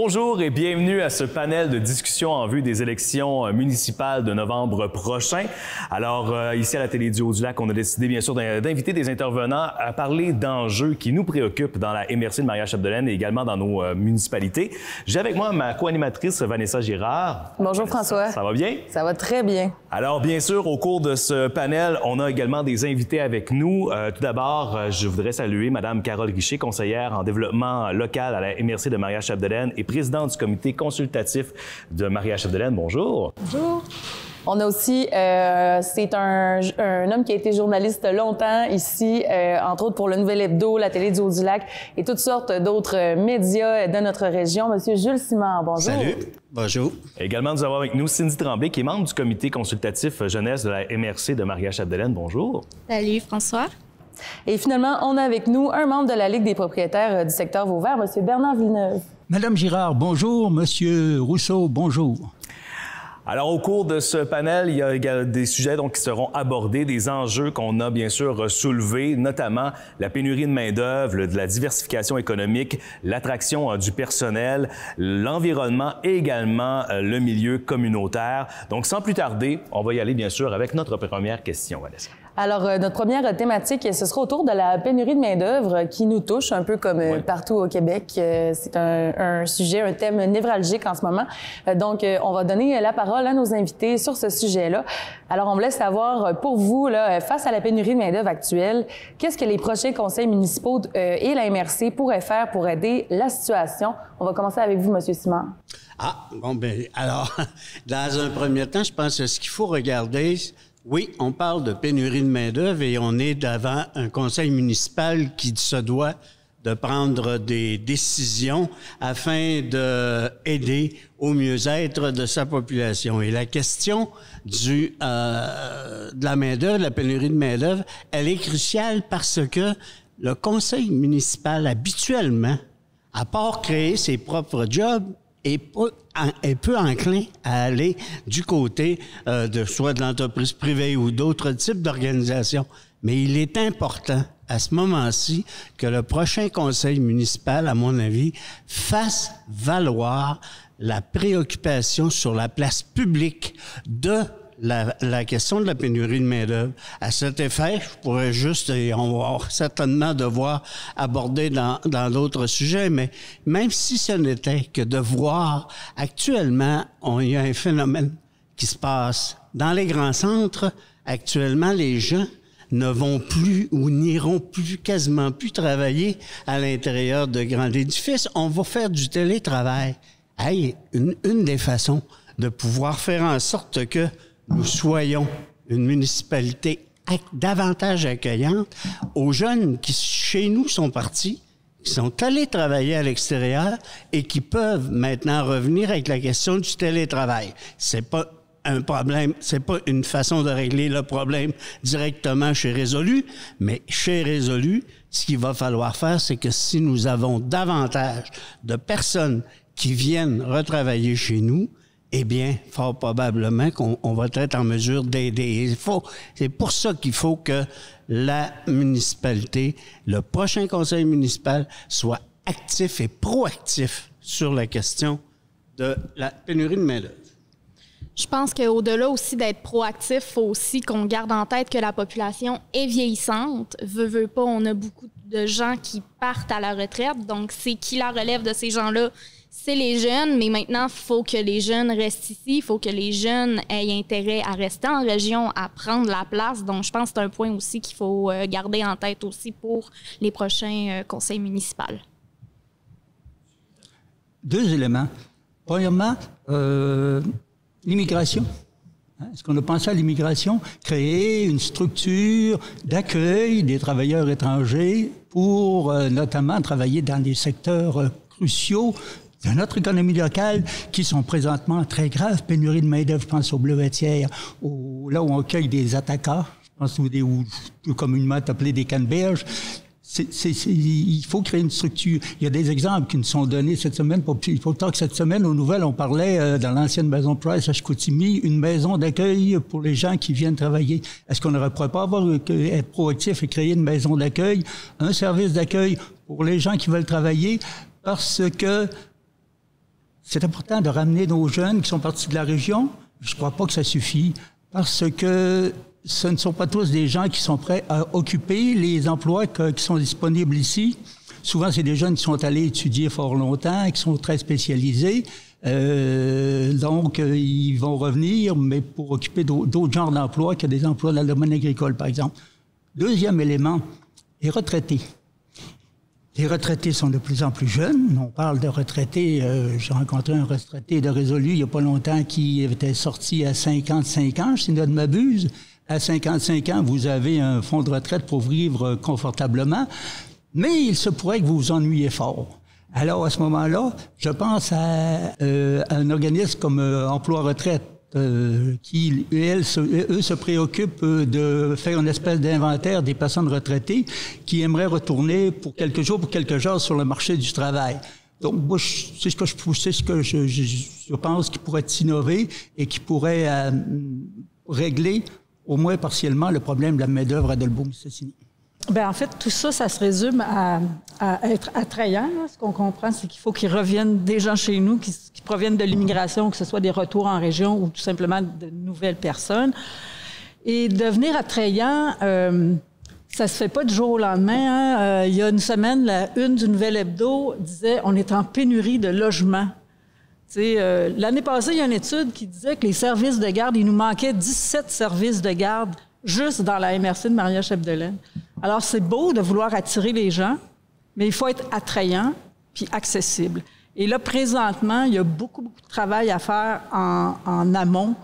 Bonjour et bienvenue à ce panel de discussion en vue des élections municipales de novembre prochain. Alors, ici à la Télé du Haut-du-Lac, on a décidé bien sûr d'inviter des intervenants à parler d'enjeux qui nous préoccupent dans la MRC de Maria-Chapdelaine et également dans nos municipalités. J'ai avec moi ma co-animatrice Vanessa Girard. Bonjour François. Ça va bien? Ça va très bien. Alors, bien sûr, au cours de ce panel, on a également des invités avec nous. Tout d'abord, je voudrais saluer Mme Carole Richer, conseillère en développement local à la MRC de Maria-Chapdelaine et présidente du comité consultatif de Maria-Chapdelaine. Bonjour. Bonjour. On a aussi, c'est un homme qui a été journaliste longtemps ici, entre autres pour le Nouvel Hebdo, la Télé du Haut-du-Lac et toutes sortes d'autres médias de notre région. Monsieur Jules Simard, bonjour. Salut. Bonjour. Également, nous avons avec nous Cindy Tremblay, qui est membre du comité consultatif jeunesse de la MRC de Maria-Chapdelaine. Bonjour. Salut, François. Et finalement, on a avec nous un membre de la Ligue des propriétaires du secteur Vauvert, Monsieur Bernard Villeneuve. Madame Girard, bonjour. Monsieur Rousseau, bonjour. Alors, au cours de ce panel, il y a des sujets qui seront abordés, des enjeux qu'on a bien sûr soulevés, notamment la pénurie de main-d'œuvre, de la diversification économique, l'attraction du personnel, l'environnement et également le milieu communautaire. Donc, sans plus tarder, on va y aller bien sûr avec notre première question, Vanessa. Alors, notre première thématique, ce sera autour de la pénurie de main-d'œuvre qui nous touche un peu comme partout au Québec. C'est un sujet, un thème névralgique en ce moment. Donc, on va donner la parole à nos invités sur ce sujet-là. Alors, on voulait savoir, pour vous, là, face à la pénurie de main-d'œuvre actuelle, qu'est-ce que les prochains conseils municipaux et la MRC pourraient faire pour aider la situation? On va commencer avec vous, M. Simard. Ah, bon, bien, alors, dans un premier temps, je pense que ce qu'il faut regarder... Oui, on parle de pénurie de main-d'œuvre et on est devant un conseil municipal qui se doit de prendre des décisions afin d'aider au mieux-être de sa population. Et la question de la main-d'œuvre, de la pénurie de main-d'œuvre, elle est cruciale parce que le conseil municipal, habituellement, à part créer ses propres jobs, est peu enclin à aller du côté soit de l'entreprise privée ou d'autres types d'organisations. Mais il est important à ce moment-ci que le prochain conseil municipal, à mon avis, fasse valoir la préoccupation sur la place publique de la question de la pénurie de main-d'œuvre. À cet effet, je pourrais juste, et on va certainement devoir aborder dans d'autres sujets, mais même si ce n'était que de voir, actuellement, il y a un phénomène qui se passe. Dans les grands centres, actuellement, les gens ne vont plus ou n'iront plus, quasiment plus travailler à l'intérieur de grands édifices. On va faire du télétravail. Hey, une des façons de pouvoir faire en sorte que nous soyons une municipalité davantage accueillante aux jeunes qui, chez nous, sont partis, qui sont allés travailler à l'extérieur et qui peuvent maintenant revenir avec la question du télétravail. C'est pas un problème, c'est pas une façon de régler le problème directement chez Résolu, mais chez Résolu, ce qu'il va falloir faire, c'est que si nous avons davantage de personnes qui viennent retravailler chez nous, eh bien, fort probablement qu'on va être en mesure d'aider. C'est pour ça qu'il faut que la municipalité, le prochain conseil municipal, soit actif et proactif sur la question de la pénurie de main-d'œuvre. Je pense qu'au-delà aussi d'être proactif, il faut aussi qu'on garde en tête que la population est vieillissante. Veut pas, on a beaucoup de gens qui partent à la retraite. Donc, c'est qui la relève de ces gens-là? C'est les jeunes, mais maintenant, il faut que les jeunes restent ici. Il faut que les jeunes aient intérêt à rester en région, à prendre la place. Donc, je pense que c'est un point aussi qu'il faut garder en tête aussi pour les prochains conseils municipaux. Deux éléments. Premièrement, l'immigration. Est-ce qu'on a pensé à l'immigration? Créer une structure d'accueil des travailleurs étrangers pour notamment travailler dans des secteurs cruciaux de notre économie locale qui sont présentement très graves. Pénurie de main-d'œuvre, je pense aux bleuetières, là où on cueille des attaquants, je pense ou plus communément appelés des canneberges. Il faut créer une structure. Il y a des exemples qui nous sont donnés cette semaine. Il faut que cette semaine, aux nouvelles, on parlait dans l'ancienne maison Price à Chicoutimi, une maison d'accueil pour les gens qui viennent travailler. Est-ce qu'on ne pourrait pas être proactif et créer une maison d'accueil, un service d'accueil pour les gens qui veulent travailler? Parce que c'est important de ramener nos jeunes qui sont partis de la région. Je ne crois pas que ça suffit parce que ce ne sont pas tous des gens qui sont prêts à occuper les emplois qui sont disponibles ici. Souvent, c'est des jeunes qui sont allés étudier fort longtemps, qui sont très spécialisés. Donc, ils vont revenir, mais pour occuper d'autres genres d'emplois que des emplois dans le domaine agricole, par exemple. Deuxième élément, les retraités. Les retraités sont de plus en plus jeunes. On parle de retraités. J'ai rencontré un retraité de Résolu il n'y a pas longtemps qui était sorti à 55 ans, si je ne m'abuse. À 55 ans, vous avez un fonds de retraite pour vivre confortablement, mais il se pourrait que vous vous ennuyiez fort. Alors, à ce moment-là, je pense à un organisme comme Emploi Retraite, qui, eux, se préoccupent de faire une espèce d'inventaire des personnes retraitées qui aimeraient retourner pour quelques jours, pour quelques heures sur le marché du travail. Donc, moi, c'est ce que je pense qui pourrait innover et qui pourrait régler au moins partiellement le problème de la main-d'œuvre à Dolbeau-Mistassini. Bien, en fait, tout ça, ça se résume à être attrayant. Là. Ce qu'on comprend, c'est qu'il faut qu'ils reviennent des gens chez nous, qui proviennent de l'immigration, que ce soit des retours en région ou tout simplement de nouvelles personnes. Et devenir attrayant, ça se fait pas du jour au lendemain. Il y a une semaine, la une du Nouvel Hebdo disait « On est en pénurie de logements ». L'année passée, il y a une étude qui disait que les services de garde, il nous manquait 17 services de garde juste dans la MRC de Maria-Chapdelaine. Alors, c'est beau de vouloir attirer les gens, mais il faut être attrayant puis accessible. Et là, présentement, il y a beaucoup de travail à faire en amont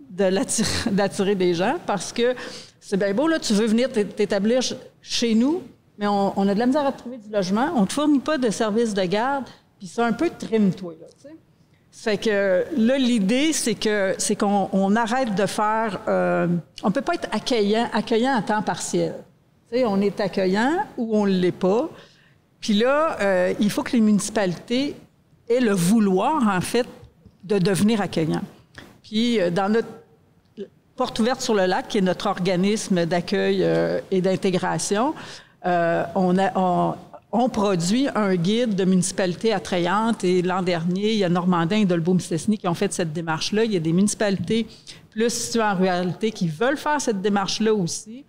d'attirer des gens parce que c'est bien beau, là, tu veux venir t'établir chez nous, mais on a de la misère à trouver du logement, on ne te fournit pas de services de garde, puis c'est un peu trim-toi, là, tu sais. Fait que là, l'idée, c'est qu'on arrête de faire... on peut pas être accueillant à temps partiel. Tu sais, on est accueillant ou on ne l'est pas. Puis là, il faut que les municipalités aient le vouloir, en fait, de devenir accueillants. Puis dans notre Porte ouverte sur le lac, qui est notre organisme d'accueil et d'intégration, on produit un guide de municipalités attrayantes et l'an dernier, il y a Normandin et Dolbeau-Mistassini qui ont fait cette démarche-là. Il y a des municipalités plus situées en ruralité qui veulent faire cette démarche-là aussi.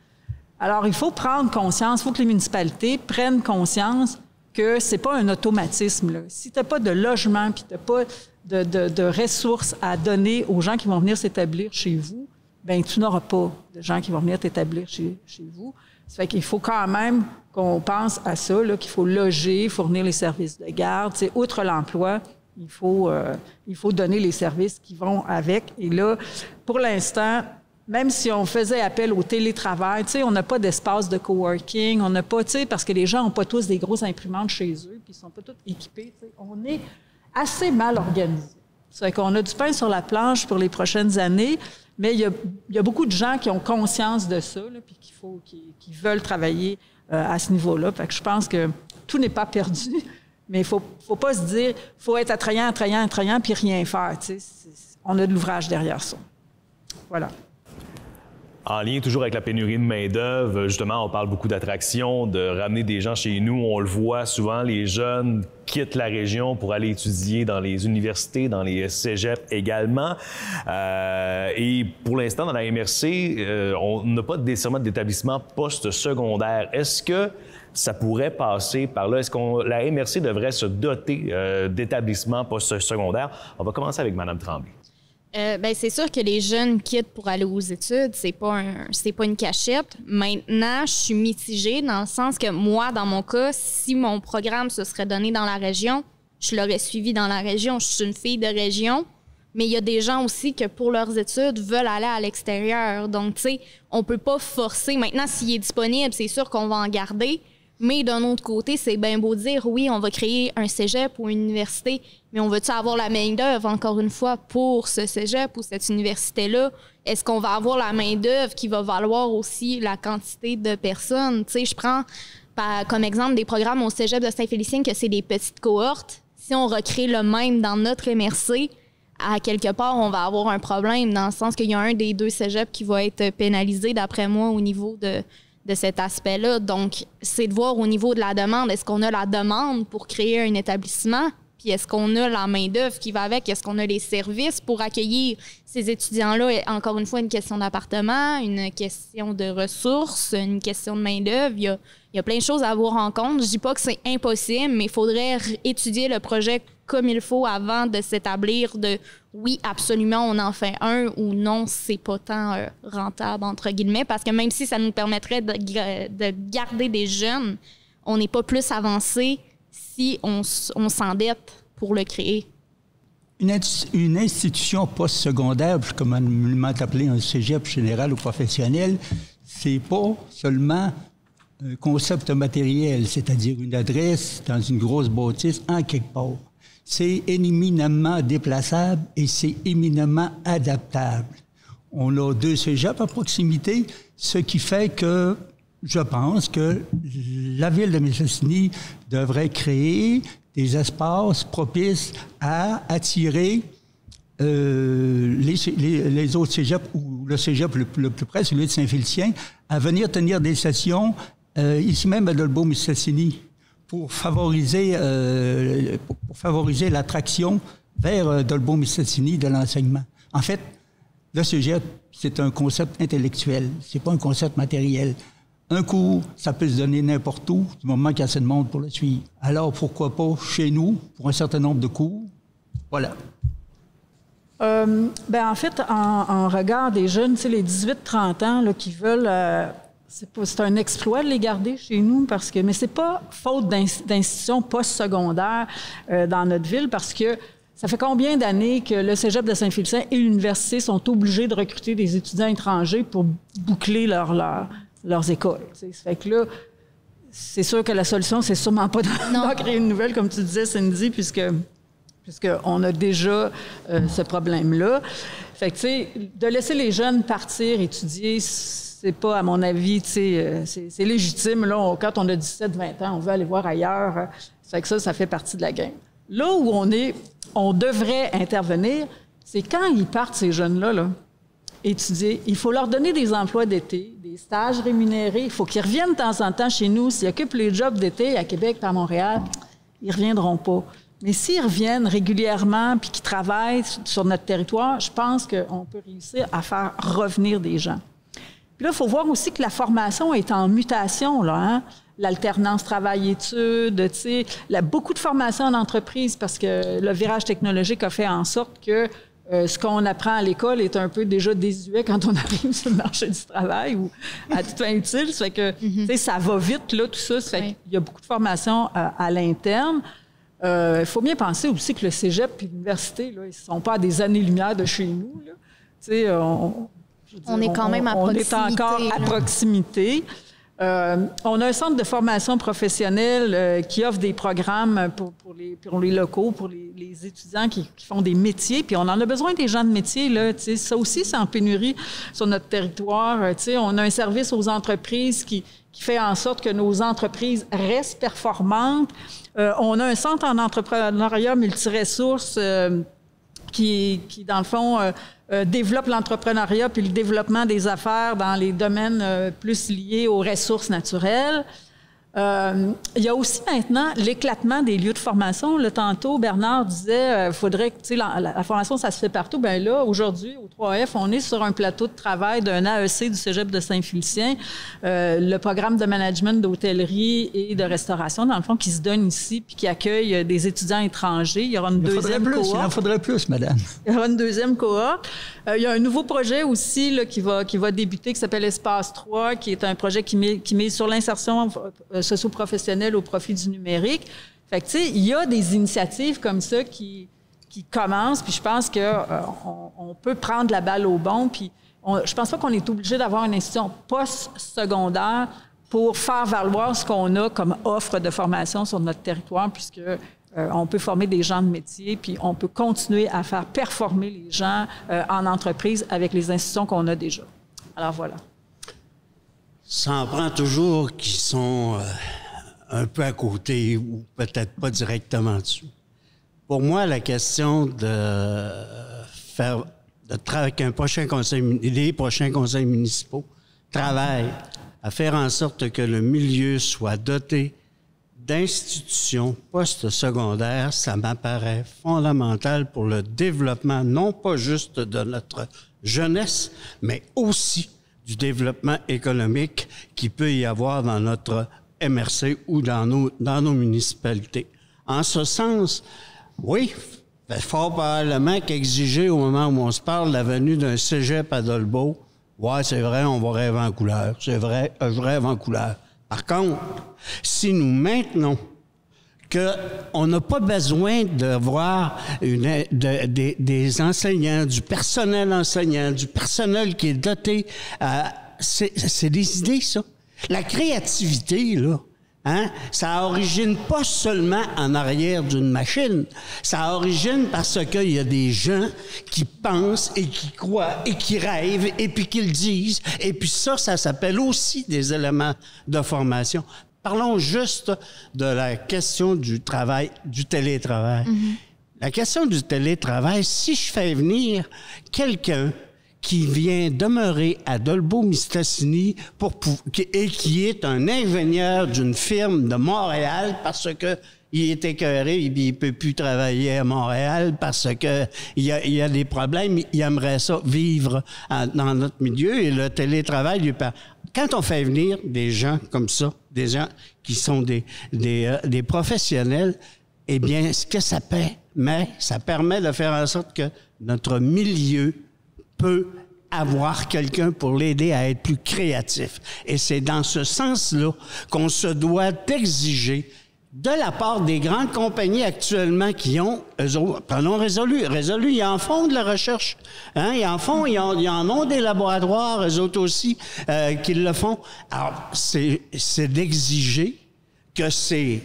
Alors, il faut prendre conscience, il faut que les municipalités prennent conscience que c'est pas un automatisme, là. Si tu n'as pas de logement puis tu n'as pas de ressources à donner aux gens qui vont venir s'établir chez vous, bien, tu n'auras pas de gens qui vont venir t'établir chez vous. Ça fait qu'il faut quand même qu'on pense à ça, là, qu'il faut loger, fournir les services de garde. T'sais, outre l'emploi, il faut donner les services qui vont avec. Et là, pour l'instant, même si on faisait appel au télétravail, on n'a pas d'espace de coworking, on n'a pas, parce que les gens n'ont pas tous des grosses imprimantes chez eux, puis ils ne sont pas tous équipés. On est assez mal organisé. Ça fait qu'on a du pain sur la planche pour les prochaines années, mais il y a beaucoup de gens qui ont conscience de ça, là, puis qui veulent travailler à ce niveau-là. Fait que je pense que tout n'est pas perdu, mais il faut pas se dire faut être attrayant, puis rien faire. On a de l'ouvrage derrière ça. Voilà. En lien toujours avec la pénurie de main-d'œuvre, justement, on parle beaucoup d'attraction, de ramener des gens chez nous. On le voit souvent, les jeunes quittent la région pour aller étudier dans les universités, dans les cégeps également. Et pour l'instant, dans la MRC, on n'a pas nécessairement d'établissement post-secondaire. Est-ce que ça pourrait passer par là? Est-ce que la MRC devrait se doter d'établissements post-secondaires? On va commencer avec Mme Tremblay. Bien, c'est sûr que les jeunes quittent pour aller aux études, c'est pas une cachette. Maintenant, je suis mitigée dans le sens que moi, dans mon cas, si mon programme se serait donné dans la région, je l'aurais suivi dans la région. Je suis une fille de région, mais il y a des gens aussi que pour leurs études veulent aller à l'extérieur. Donc, tu sais, on peut pas forcer. Maintenant, s'il est disponible, c'est sûr qu'on va en garder. Mais d'un autre côté, c'est bien beau dire, oui, on va créer un cégep ou une université, mais on veut-tu avoir la main-d'œuvre, encore une fois, pour ce cégep ou cette université-là? Est-ce qu'on va avoir la main-d'œuvre qui va valoir aussi la quantité de personnes? Tu sais, je prends comme exemple des programmes au cégep de Saint-Félicien que c'est des petites cohortes. Si on recrée le même dans notre MRC, à quelque part, on va avoir un problème dans le sens qu'il y a un des deux cégeps qui va être pénalisé, d'après moi, au niveau de cet aspect-là. Donc, c'est de voir au niveau de la demande, est-ce qu'on a la demande pour créer un établissement Puis est-ce qu'on a la main-d'œuvre qui va avec? Est-ce qu'on a les services pour accueillir ces étudiants-là? Encore une fois, une question d'appartement, une question de ressources, une question de main-d'œuvre. Il y a plein de choses à avoir en compte. Je dis pas que c'est impossible, mais il faudrait étudier le projet comme il faut avant de s'établir de oui, absolument, on en fait un ou non, c'est pas tant rentable, entre guillemets, parce que même si ça nous permettrait de garder des jeunes, on n'est pas plus avancé si on s'endette pour le créer. Une institution postsecondaire, comme on m'a appelé un cégep général ou professionnel, c'est pas seulement un concept matériel, c'est-à-dire une adresse dans une grosse bâtisse en quelque part. C'est éminemment déplaçable et c'est éminemment adaptable. On a 2 cégeps à proximité, ce qui fait que je pense que la ville de Mistassini devrait créer des espaces propices à attirer les autres cégeps ou le cégep le plus près, celui de Saint-Félicien, à venir tenir des sessions ici même à Dolbeau-Mistassini pour favoriser l'attraction vers Dolbeau-Mistassini de l'enseignement. En fait, le cégep, c'est un concept intellectuel, c'est pas un concept matériel. Un cours, ça peut se donner n'importe où, du moment qu'il y a assez de monde pour le suivre. Alors, pourquoi pas chez nous, pour un certain nombre de cours? Voilà. En fait, en regard des jeunes, tu sais, les 18-30 ans là, qui veulent... c'est un exploit de les garder chez nous, mais c'est pas faute d'institutions postsecondaires dans notre ville, parce que ça fait combien d'années que le cégep de Saint-Félicien et l'université sont obligés de recruter des étudiants étrangers pour boucler leurs écoles. T'sais. Ça fait que là, c'est sûr que la solution, c'est sûrement pas d'en créer une nouvelle, comme tu disais, Cindy, puisqu'on a déjà ce problème-là. Fait que, tu sais, de laisser les jeunes partir étudier, c'est pas, à mon avis, tu sais, c'est légitime. Là, quand on a 17-20 ans, on veut aller voir ailleurs. Ça fait que ça fait partie de la game. Là où on devrait intervenir, c'est quand ils partent, ces jeunes-là, là, étudier, il faut leur donner des emplois d'été, des stages rémunérés. Il faut qu'ils reviennent de temps en temps chez nous. S'ils occupent les jobs d'été à Québec et à Montréal, ils ne reviendront pas. Mais s'ils reviennent régulièrement puis qu'ils travaillent sur notre territoire, je pense qu'on peut réussir à faire revenir des gens. Puis là, il faut voir aussi que la formation est en mutation, là, hein? L'alternance travail-études, tu sais, beaucoup de formations en entreprise parce que le virage technologique a fait en sorte que ce qu'on apprend à l'école est un peu déjà désuet quand on arrive sur le marché du travail ou à toute fin utile. Ça fait que, tu sais, ça va vite, là, tout ça. Ça fait qu'il y a beaucoup de formations à l'interne. Il faut bien penser aussi que le cégep et l'université, là, ils ne sont pas à des années-lumière de chez nous, là. Tu sais, on est quand même à proximité. On est encore à proximité. On a un centre de formation professionnelle qui offre des programmes pour les locaux, pour les étudiants qui font des métiers. Puis on en a besoin des gens de métier, là. Tu sais, ça aussi, c'est en pénurie sur notre territoire. Tu sais, on a un service aux entreprises qui fait en sorte que nos entreprises restent performantes. On a un centre en entrepreneuriat multiressources qui, dans le fond, développe l'entrepreneuriat puis le développement des affaires dans les domaines plus liés aux ressources naturelles. Il y a aussi maintenant l'éclatement des lieux de formation. Là, tantôt, Bernard disait faudrait que, tu sais, la formation, ça se fait partout. Bien là, aujourd'hui, au 3F, on est sur un plateau de travail d'un AEC du Cégep de Saint-Félicien, le programme de management d'hôtellerie et de restauration, dans le fond, qui se donne ici puis qui accueille des étudiants étrangers. Il y aura une deuxième cohorte. Il en faudrait plus, madame. Il y aura une deuxième cohorte. Il y a un nouveau projet aussi là, qui va débuter, qui s'appelle Espace 3, qui est un projet qui mise sur l'insertion socio-professionnelle au profit du numérique. Fait que, tu sais, il y a des initiatives comme ça qui commencent, puis je pense qu'on peut prendre la balle au bon, puis je pense pas qu'on est obligé d'avoir une institution post-secondaire pour faire valoir ce qu'on a comme offre de formation sur notre territoire, puisque on peut former des gens de métier, puis on peut continuer à faire performer les gens en entreprise avec les institutions qu'on a déjà. Alors voilà. Ça en prend toujours qui sont un peu à côté ou peut-être pas directement dessus. Pour moi, la question qu'un prochain les prochains conseils municipaux travaillent à faire en sorte que le milieu soit doté d'institutions postsecondaires, ça m'apparaît fondamental pour le développement, non pas juste de notre jeunesse, mais aussi du développement économique qu'il peut y avoir dans notre MRC ou dans nos municipalités. En ce sens, oui, fort probablement qu'exiger au moment où on se parle la venue d'un cégep à Dolbeau, ouais, c'est vrai, on va rêver en couleur. C'est vrai, je rêve en couleur. Par contre, si nous maintenons qu'on n'a pas besoin d'avoir des enseignants, du personnel enseignant, du personnel qui est doté, c'est des idées, ça. La créativité, là, hein, ça origine pas seulement en arrière d'une machine. Ça origine parce qu'il y a des gens qui pensent et qui croient et qui rêvent et puis qui le disent. Et puis ça s'appelle aussi des éléments de formation. Parlons juste de la question du travail, du télétravail. Mm-hmm. La question du télétravail, si je fais venir quelqu'un qui vient demeurer à Dolbeau-Mistassini et qui est un ingénieur d'une firme de Montréal parce que il est écœuré et il peut plus travailler à Montréal parce que il y a des problèmes, il aimerait ça vivre dans notre milieu et le télétravail lui permet. Quand on fait venir des gens comme ça, des gens qui sont des professionnels, eh bien, ce que ça permet de faire en sorte que notre milieu peut avoir quelqu'un pour l'aider à être plus créatif. Et c'est dans ce sens-là qu'on se doit d'exiger de la part des grandes compagnies actuellement qui ont, eux autres, prenons Résolu, ils en font de la recherche, hein, ils en ont des laboratoires, eux autres aussi, qui le font. Alors, c'est d'exiger que ces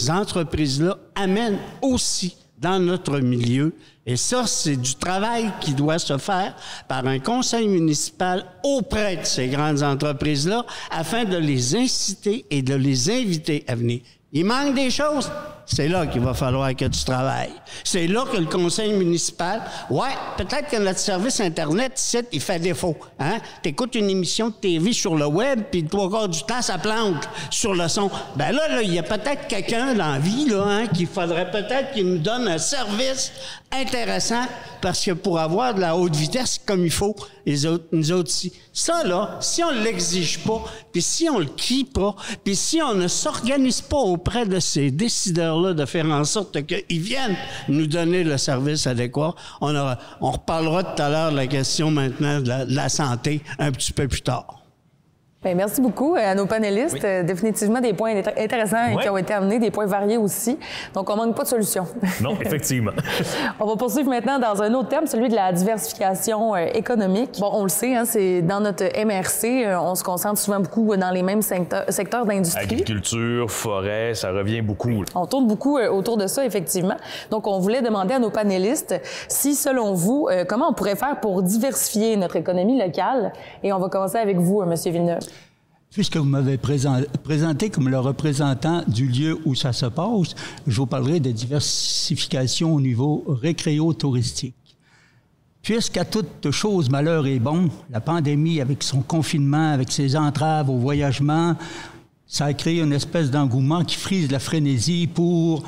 entreprises-là amènent aussi dans notre milieu. Et ça, c'est du travail qui doit se faire par un conseil municipal auprès de ces grandes entreprises-là afin de les inciter et de les inviter à venir. Il manque des choses. C'est là qu'il va falloir que tu travailles. C'est là que le conseil municipal... Ouais, peut-être que notre service Internet, ici, il fait défaut. Hein? T'écoutes une émission de TV sur le web, puis 3/4 du temps, ça plante sur le son. Ben là, il y a peut-être quelqu'un dans la vie, là, hein, qu'il faudrait peut-être qu'il nous donne un service intéressant, parce que pour avoir de la haute vitesse comme il faut, nous autres ici. Ça, là, si on ne l'exige pas, puis si on le crie pas, puis si on ne s'organise pas auprès de ces décideurs de faire en sorte qu'ils viennent nous donner le service adéquat. On reparlera tout à l'heure de la question maintenant de la santé un petit peu plus tard. Bien, merci beaucoup à nos panélistes. Oui. Définitivement des points intéressants qui ont été amenés, des points variés aussi. Donc, on manque pas de solutions. Non, effectivement. On va poursuivre maintenant dans un autre thème, celui de la diversification économique. Bon, on le sait, hein, c'est dans notre MRC, on se concentre souvent beaucoup dans les mêmes secteurs d'industrie. Agriculture, forêt, ça revient beaucoup. Là. On tourne beaucoup autour de ça, effectivement. Donc, on voulait demander à nos panélistes si, selon vous, comment on pourrait faire pour diversifier notre économie locale. Et on va commencer avec vous, M. Villeneuve. Puisque vous m'avez présenté comme le représentant du lieu où ça se passe, je vous parlerai de diversification au niveau récréo-touristique. Puisqu'à toute chose malheur est bon, la pandémie avec son confinement, avec ses entraves au voyagement, ça a créé une espèce d'engouement qui frise la frénésie pour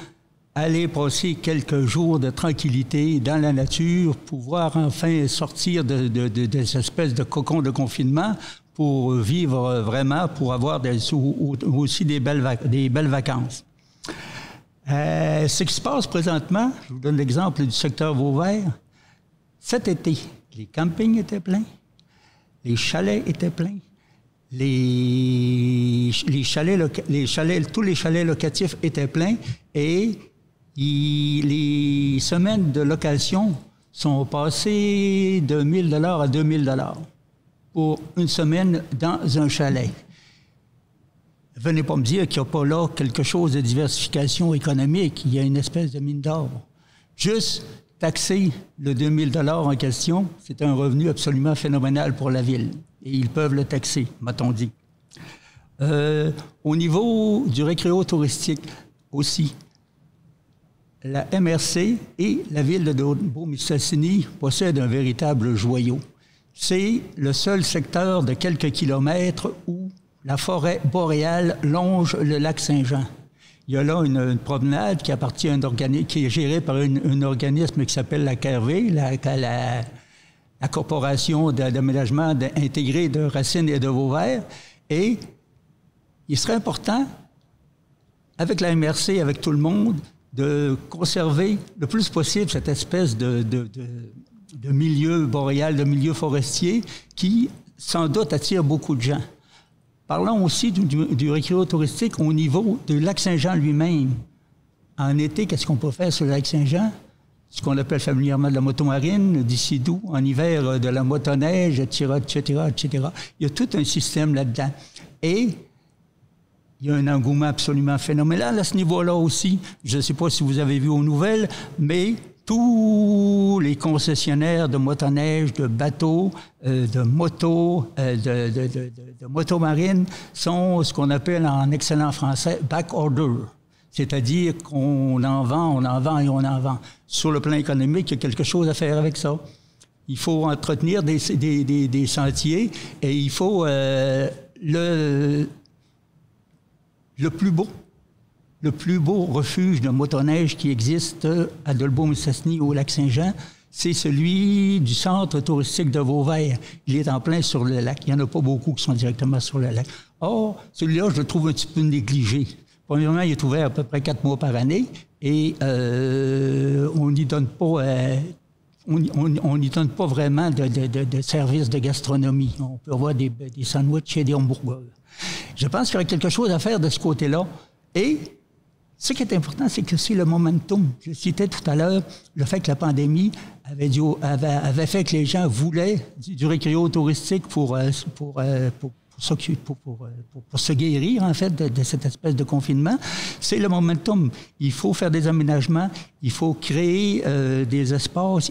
aller passer quelques jours de tranquillité dans la nature, pouvoir enfin sortir de ces espèces de cocons de confinement pour vivre vraiment, pour avoir aussi des belles vacances. Ce qui se passe présentement, je vous donne l'exemple du secteur Vauvert. Cet été, les campings étaient pleins, les chalets étaient pleins, tous les chalets locatifs étaient pleins et les semaines de location sont passées de 1 000 $ à 2 000 $ pour une semaine dans un chalet. Venez pas me dire qu'il n'y a pas là quelque chose de diversification économique. Il y a une espèce de mine d'or. Juste taxer le 2 000 $ en question, c'est un revenu absolument phénoménal pour la ville. Et ils peuvent le taxer, m'a-t-on dit. Au niveau du récréo-touristique aussi, la MRC et la ville de Dolbeau-Mistassini possèdent un véritable joyau. C'est le seul secteur de quelques kilomètres où la forêt boréale longe le lac Saint-Jean. Il y a là une promenade qui appartient à qui est gérée par un organisme qui s'appelle la CRV, la Corporation d'aménagement intégré de Racine et de Vauvert. Et il serait important, avec la MRC, avec tout le monde, de conserver le plus possible cette espèce de milieu boréal, de milieu forestier qui, sans doute, attire beaucoup de gens. Parlons aussi du récréo touristique au niveau du lac Saint-Jean lui-même. En été, qu'est-ce qu'on peut faire sur le lac Saint-Jean? Ce qu'on appelle familièrement de la motomarine, du sidou. En hiver, de la motoneige, etc., etc. Il y a tout un système là-dedans. Et il y a un engouement absolument phénoménal à ce niveau-là aussi. Je ne sais pas si vous avez vu aux nouvelles, mais tous les concessionnaires de motoneige, de bateaux, de motos, de motomarines sont ce qu'on appelle en excellent français « back order ». C'est-à-dire qu'on en vend, on en vend et on en vend. Sur le plan économique, il y a quelque chose à faire avec ça. Il faut entretenir des sentiers et il faut le plus beau refuge de motoneige qui existe à Dolbeau-Mistassini au lac Saint-Jean, c'est celui du centre touristique de Vauvert. Il est en plein sur le lac. Il n'y en a pas beaucoup qui sont directement sur le lac. Or, celui-là, je le trouve un petit peu négligé. Premièrement, il est ouvert à peu près 4 mois par année et on n'y donne pas... on n'y donne pas vraiment de service de gastronomie. On peut avoir des sandwichs et des hamburgers. Je pense qu'il y aurait quelque chose à faire de ce côté-là. Et ce qui est important, c'est que c'est le momentum. Je citais tout à l'heure le fait que la pandémie avait fait que les gens voulaient du récréo touristique pour se guérir, en fait, de cette espèce de confinement. C'est le momentum. Il faut faire des aménagements, il faut créer des espaces,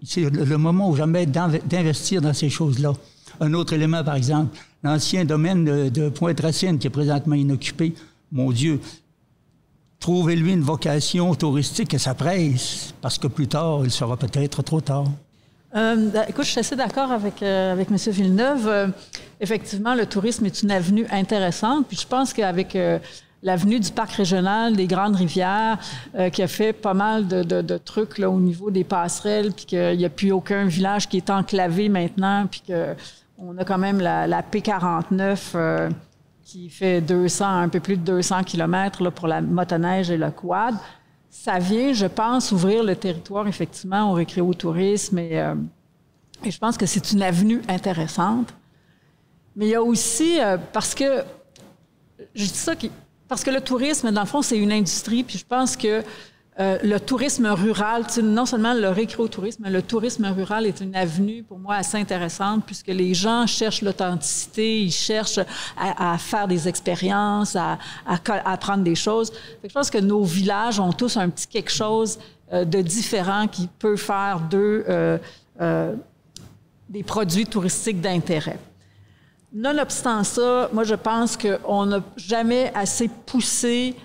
c'est le moment ou jamais d'investir dans ces choses-là. Un autre élément, par exemple, l'ancien domaine de Pointe-Racine, qui est présentement inoccupé. Mon Dieu, trouvez-lui une vocation touristique et ça presse, parce que plus tard, il sera peut-être trop tard. Écoute, je suis assez d'accord avec M. Villeneuve. Effectivement, le tourisme est une avenue intéressante. Puis je pense qu'avec l'avenue du parc régional des Grandes Rivières, qui a fait pas mal de trucs là, au niveau des passerelles, puis qu'il n'y a plus aucun village qui est enclavé maintenant, puis qu'on a quand même la P49 qui fait un peu plus de 200 km là, pour la motoneige et le quad. Ça vient, je pense, ouvrir le territoire, effectivement, au récréotourisme et je pense que c'est une avenue intéressante. Mais il y a aussi, parce que le tourisme, dans le fond, c'est une industrie, puis je pense que le tourisme rural, non seulement le récréotourisme, mais le tourisme rural est une avenue, pour moi, assez intéressante, puisque les gens cherchent l'authenticité, ils cherchent à faire des expériences, à apprendre des choses. Fait que je pense que nos villages ont tous un petit quelque chose de différent qui peut faire d'eux des produits touristiques d'intérêt. Nonobstant ça, moi, je pense qu'on n'a jamais assez poussé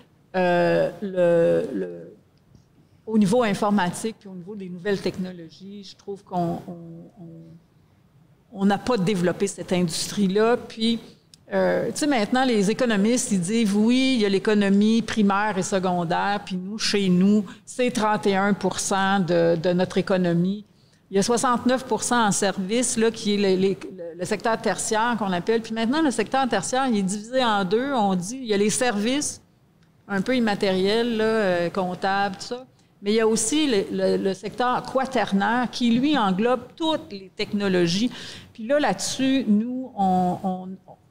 au niveau informatique puis au niveau des nouvelles technologies. Je trouve qu'on n'a pas développé cette industrie-là. Puis, tu sais, maintenant, les économistes, ils disent, oui, il y a l'économie primaire et secondaire, puis nous, chez nous, c'est 31 % de notre économie. Il y a 69 % en service, là, qui est le secteur tertiaire qu'on appelle. Puis maintenant, le secteur tertiaire, il est divisé en deux. On dit, il y a les services un peu immatériels, là, comptables, tout ça. Mais il y a aussi le secteur quaternaire qui, lui, englobe toutes les technologies. Puis là-dessus, nous,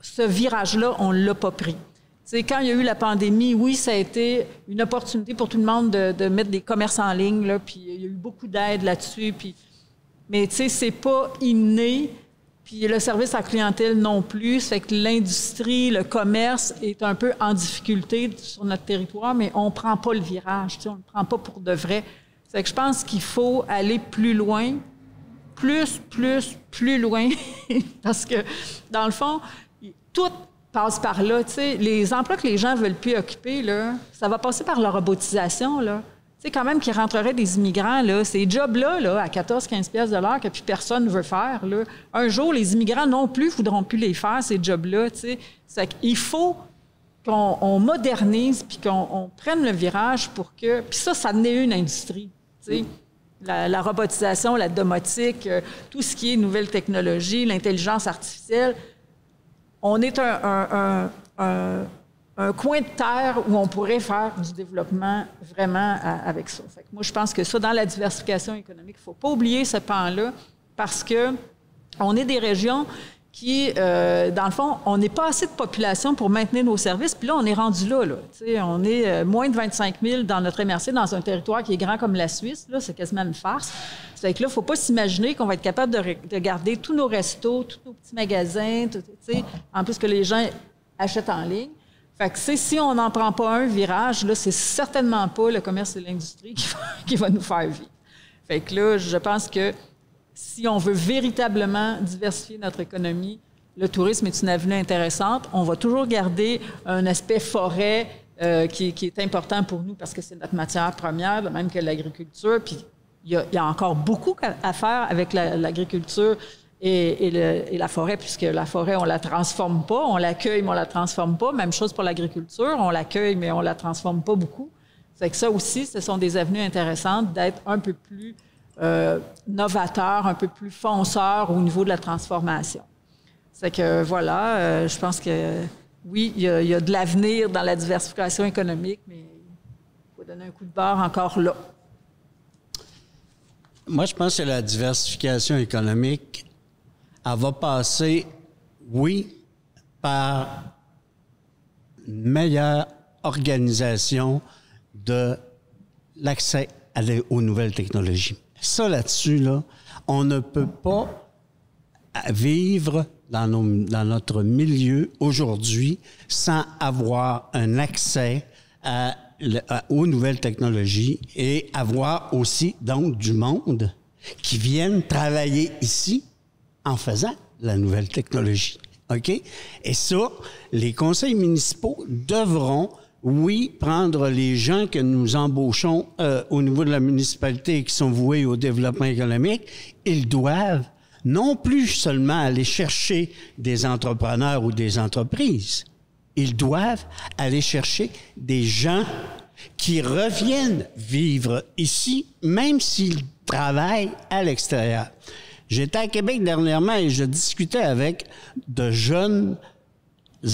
ce virage-là, on ne l'a pas pris. C'est quand il y a eu la pandémie, oui, ça a été une opportunité pour tout le monde de mettre des commerces en ligne, là, puis il y a eu beaucoup d'aide là-dessus. Mais tu sais, c'est pas inné. Puis le service à clientèle non plus. Ça fait que l'industrie, le commerce est un peu en difficulté sur notre territoire, mais on ne prend pas le virage. On ne le prend pas pour de vrai. Ça fait que je pense qu'il faut aller plus loin, plus loin, parce que, dans le fond, tout passe par là. T'sais. Les emplois que les gens ne veulent plus occuper, là, ça va passer par la robotisation, là. Tu sais, quand même, qu'il rentrerait des immigrants, là, ces jobs-là, là, à 14-15 piastres de l'heure que plus personne ne veut faire, là, un jour, les immigrants non plus ne voudront plus les faire, ces jobs-là, tu sais. Il faut qu'on modernise, puis qu'on prenne le virage pour que... Puis ça n'est une industrie, tu sais. La robotisation, la domotique, tout ce qui est nouvelles technologies, l'intelligence artificielle. On est un coin de terre où on pourrait faire du développement vraiment avec ça. Fait que moi, je pense que ça, dans la diversification économique, il ne faut pas oublier ce pan-là parce que on est des régions qui, dans le fond, on n'est pas assez de population pour maintenir nos services. Puis là, on est rendu là. On est moins de 25 000 dans notre MRC, dans un territoire qui est grand comme la Suisse. Là, c'est quasiment une farce. C'est que là, il ne faut pas s'imaginer qu'on va être capable de garder tous nos restos, tous nos petits magasins, en plus que les gens achètent en ligne. Fait que si on n'en prend pas un virage, là, c'est certainement pas le commerce et l'industrie qui va nous faire vivre. Fait que là, je pense que si on veut véritablement diversifier notre économie, le tourisme est une avenue intéressante. On va toujours garder un aspect forêt qui est important pour nous parce que c'est notre matière première, de même que l'agriculture. Puis il y a encore beaucoup à faire avec l'agriculture et la forêt, puisque la forêt, on la transforme pas. On l'accueille, mais on la transforme pas. Même chose pour l'agriculture. On l'accueille, mais on la transforme pas beaucoup. C'est que ça aussi, ce sont des avenues intéressantes d'être un peu plus novateur, un peu plus fonceur au niveau de la transformation. C'est que, voilà, je pense que, oui, il y a de l'avenir dans la diversification économique, mais il faut donner un coup de barre encore là. Moi, je pense que la diversification économique, elle va passer, oui, par une meilleure organisation de l'accès aux nouvelles technologies. Ça, là-dessus, là, on ne peut pas vivre dans notre milieu aujourd'hui sans avoir un accès aux nouvelles technologies et avoir aussi, donc, du monde qui viennent travailler ici en faisant la nouvelle technologie. OK? Et ça, les conseils municipaux devront, oui, prendre les gens que nous embauchons au niveau de la municipalité et qui sont voués au développement économique. Ils doivent non plus seulement aller chercher des entrepreneurs ou des entreprises. Ils doivent aller chercher des gens qui reviennent vivre ici, même s'ils travaillent à l'extérieur. J'étais à Québec dernièrement et je discutais avec de jeunes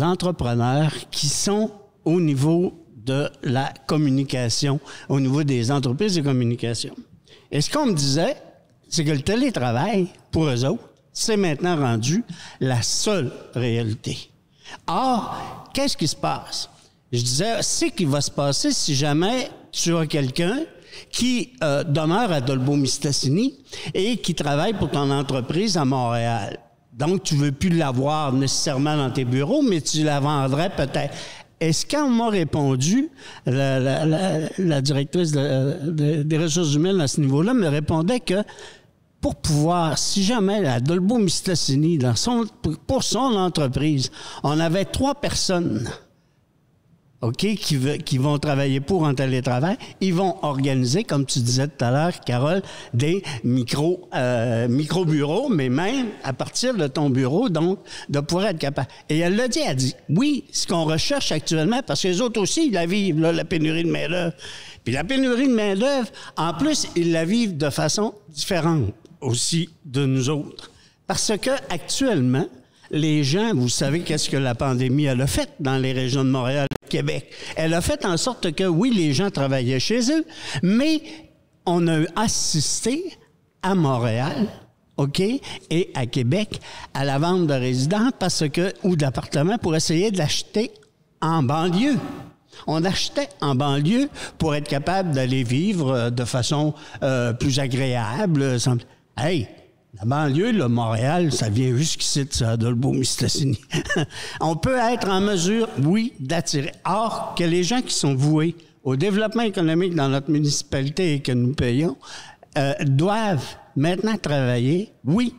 entrepreneurs qui sont au niveau de la communication, au niveau des entreprises de communication. Et ce qu'on me disait, c'est que le télétravail, pour eux autres, c'est maintenant rendu la seule réalité. Or, qu'est-ce qui se passe? Je disais, c'est qu'il va se passer si jamais tu as quelqu'un qui demeure à Dolbeau-Mistassini et qui travaille pour ton entreprise à Montréal. Donc, tu ne veux plus l'avoir nécessairement dans tes bureaux, mais tu la vendrais peut-être. Et ce qu'on m'a répondu, la directrice des ressources humaines à ce niveau-là me répondait que pour pouvoir, si jamais à Dolbeau-Mistassini, pour son entreprise, on avait 3 personnes, OK, qui vont travailler en télétravail, ils vont organiser, comme tu disais tout à l'heure, Carole, des micro-bureaux, mais même à partir de ton bureau, donc, de pouvoir être capable. Et elle l'a dit, elle dit, oui, ce qu'on recherche actuellement, parce que les autres aussi, ils la vivent, là, la pénurie de main-d'œuvre. Puis la pénurie de main-d'œuvre, en plus, ils la vivent de façon différente aussi de nous autres. Parce que actuellement, les gens, vous savez qu'est-ce que la pandémie elle a fait dans les régions de Montréal et Québec. Elle a fait en sorte que, oui, les gens travaillaient chez eux, mais on a assisté à Montréal, OK, et à Québec, à la vente de résidences ou d'appartements pour essayer de l'acheter en banlieue. On achetait en banlieue pour être capable d'aller vivre de façon plus agréable. Hey! La banlieue, là, Montréal, ça vient jusqu'ici, ça, Dolbeau-Mistassini. On peut être en mesure, oui, d'attirer. Or, que les gens qui sont voués au développement économique dans notre municipalité et que nous payons doivent maintenant travailler, oui,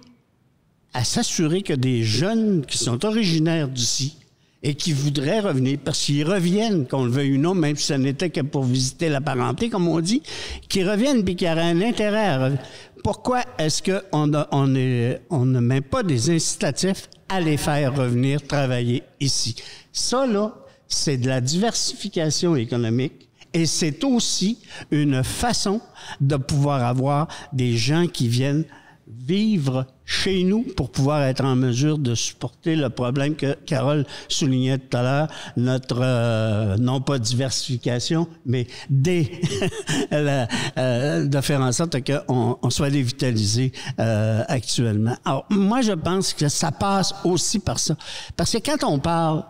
à s'assurer que des jeunes qui sont originaires d'ici et qui voudraient revenir, parce qu'ils reviennent, qu'on le veuille ou non, même si ce n'était que pour visiter la parenté, comme on dit, qu'ils reviennent puis qu'ils auraient un intérêt à revenir. Pourquoi est-ce qu'on ne met pas des incitatifs à les faire revenir travailler ici? Ça, là, c'est de la diversification économique et c'est aussi une façon de pouvoir avoir des gens qui viennent vivre chez nous pour pouvoir être en mesure de supporter le problème que Carole soulignait tout à l'heure, notre, non pas diversification, mais de faire en sorte qu'on soit dévitalisé actuellement. Alors, moi, je pense que ça passe aussi par ça. Parce que quand on parle...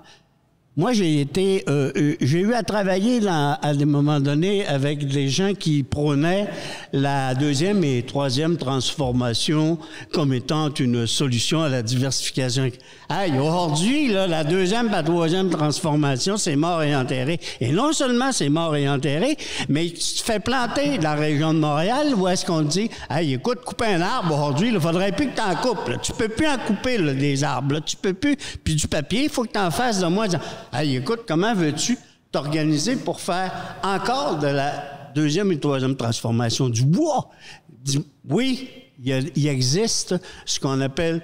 Moi, j'ai eu à travailler à des moments donnés avec des gens qui prônaient la deuxième et troisième transformation comme étant une solution à la diversification. Hey, aujourd'hui, là, la deuxième et la troisième transformation, c'est mort et enterré. Et non seulement c'est mort et enterré, mais tu te fais planter la région de Montréal où est-ce qu'on te dit, hey, écoute, couper un arbre aujourd'hui, il faudrait plus que tu en coupes. Là. Tu peux plus en couper là, des arbres. Là. Tu peux plus. Puis du papier, il faut que tu en fasses de moi. Hey, écoute, comment veux-tu t'organiser pour faire encore de la deuxième et troisième transformation du bois? Oui, il existe ce qu'on appelle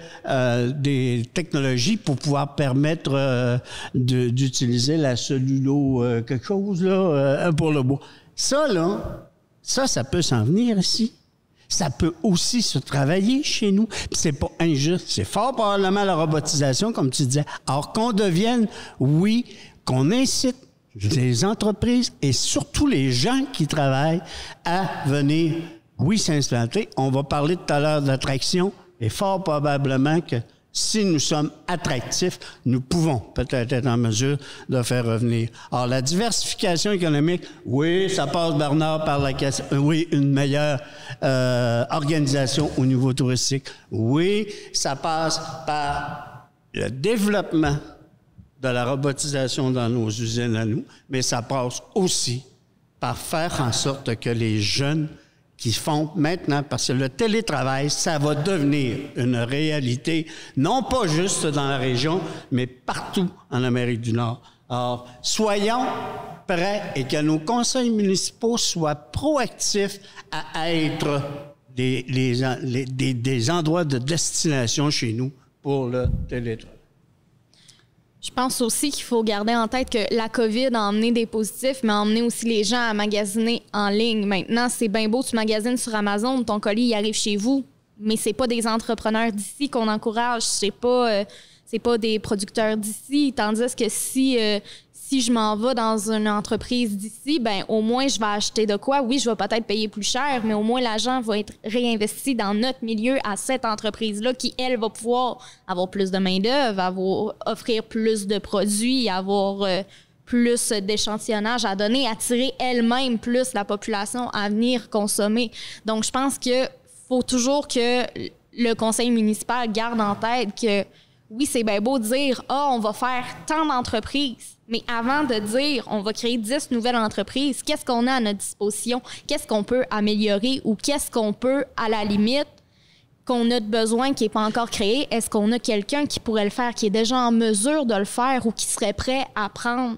des technologies pour pouvoir permettre d'utiliser la cellulo quelque chose là, pour le bois. Ça, là, ça peut s'en venir ici. Ça peut aussi se travailler chez nous. Puis c'est pas injuste. C'est fort probablement la robotisation, comme tu disais. Alors qu'on devienne, oui, qu'on incite les entreprises et surtout les gens qui travaillent à venir, oui, s'implanter. On va parler tout à l'heure d'attraction et fort probablement que si nous sommes attractifs, nous pouvons peut-être être en mesure de faire revenir. Alors, la diversification économique, oui, ça passe, Bernard, par oui, une meilleure organisation au niveau touristique. Oui, ça passe par le développement de la robotisation dans nos usines à nous, mais ça passe aussi par faire en sorte que les jeunes qui font maintenant, parce que le télétravail, ça va devenir une réalité, non pas juste dans la région, mais partout en Amérique du Nord. Alors, soyons prêts et que nos conseils municipaux soient proactifs à être des endroits de destination chez nous pour le télétravail. Je pense aussi qu'il faut garder en tête que la COVID a emmené des positifs, mais a emmené aussi les gens à magasiner en ligne. Maintenant, c'est bien beau, tu magasines sur Amazon, ton colis, il arrive chez vous, mais c'est pas des entrepreneurs d'ici qu'on encourage, c'est pas des producteurs d'ici. Tandis que si je m'en vais dans une entreprise d'ici, ben au moins je vais acheter de quoi. Oui, je vais peut-être payer plus cher, mais au moins l'argent va être réinvesti dans notre milieu à cette entreprise-là qui, elle, va pouvoir avoir plus de main-d'œuvre, offrir plus de produits, avoir plus d'échantillonnage à donner, attirer elle-même plus la population à venir consommer. Donc, je pense que faut toujours que le conseil municipal garde en tête que oui, c'est bien beau de dire « Ah, on va faire tant d'entreprises », mais avant de dire « On va créer 10 nouvelles entreprises », qu'est-ce qu'on a à notre disposition? Qu'est-ce qu'on peut améliorer ou qu'est-ce qu'on peut, à la limite, qu'on a de besoin qui n'est pas encore créé? Est-ce qu'on a quelqu'un qui pourrait le faire, qui est déjà en mesure de le faire ou qui serait prêt à prendre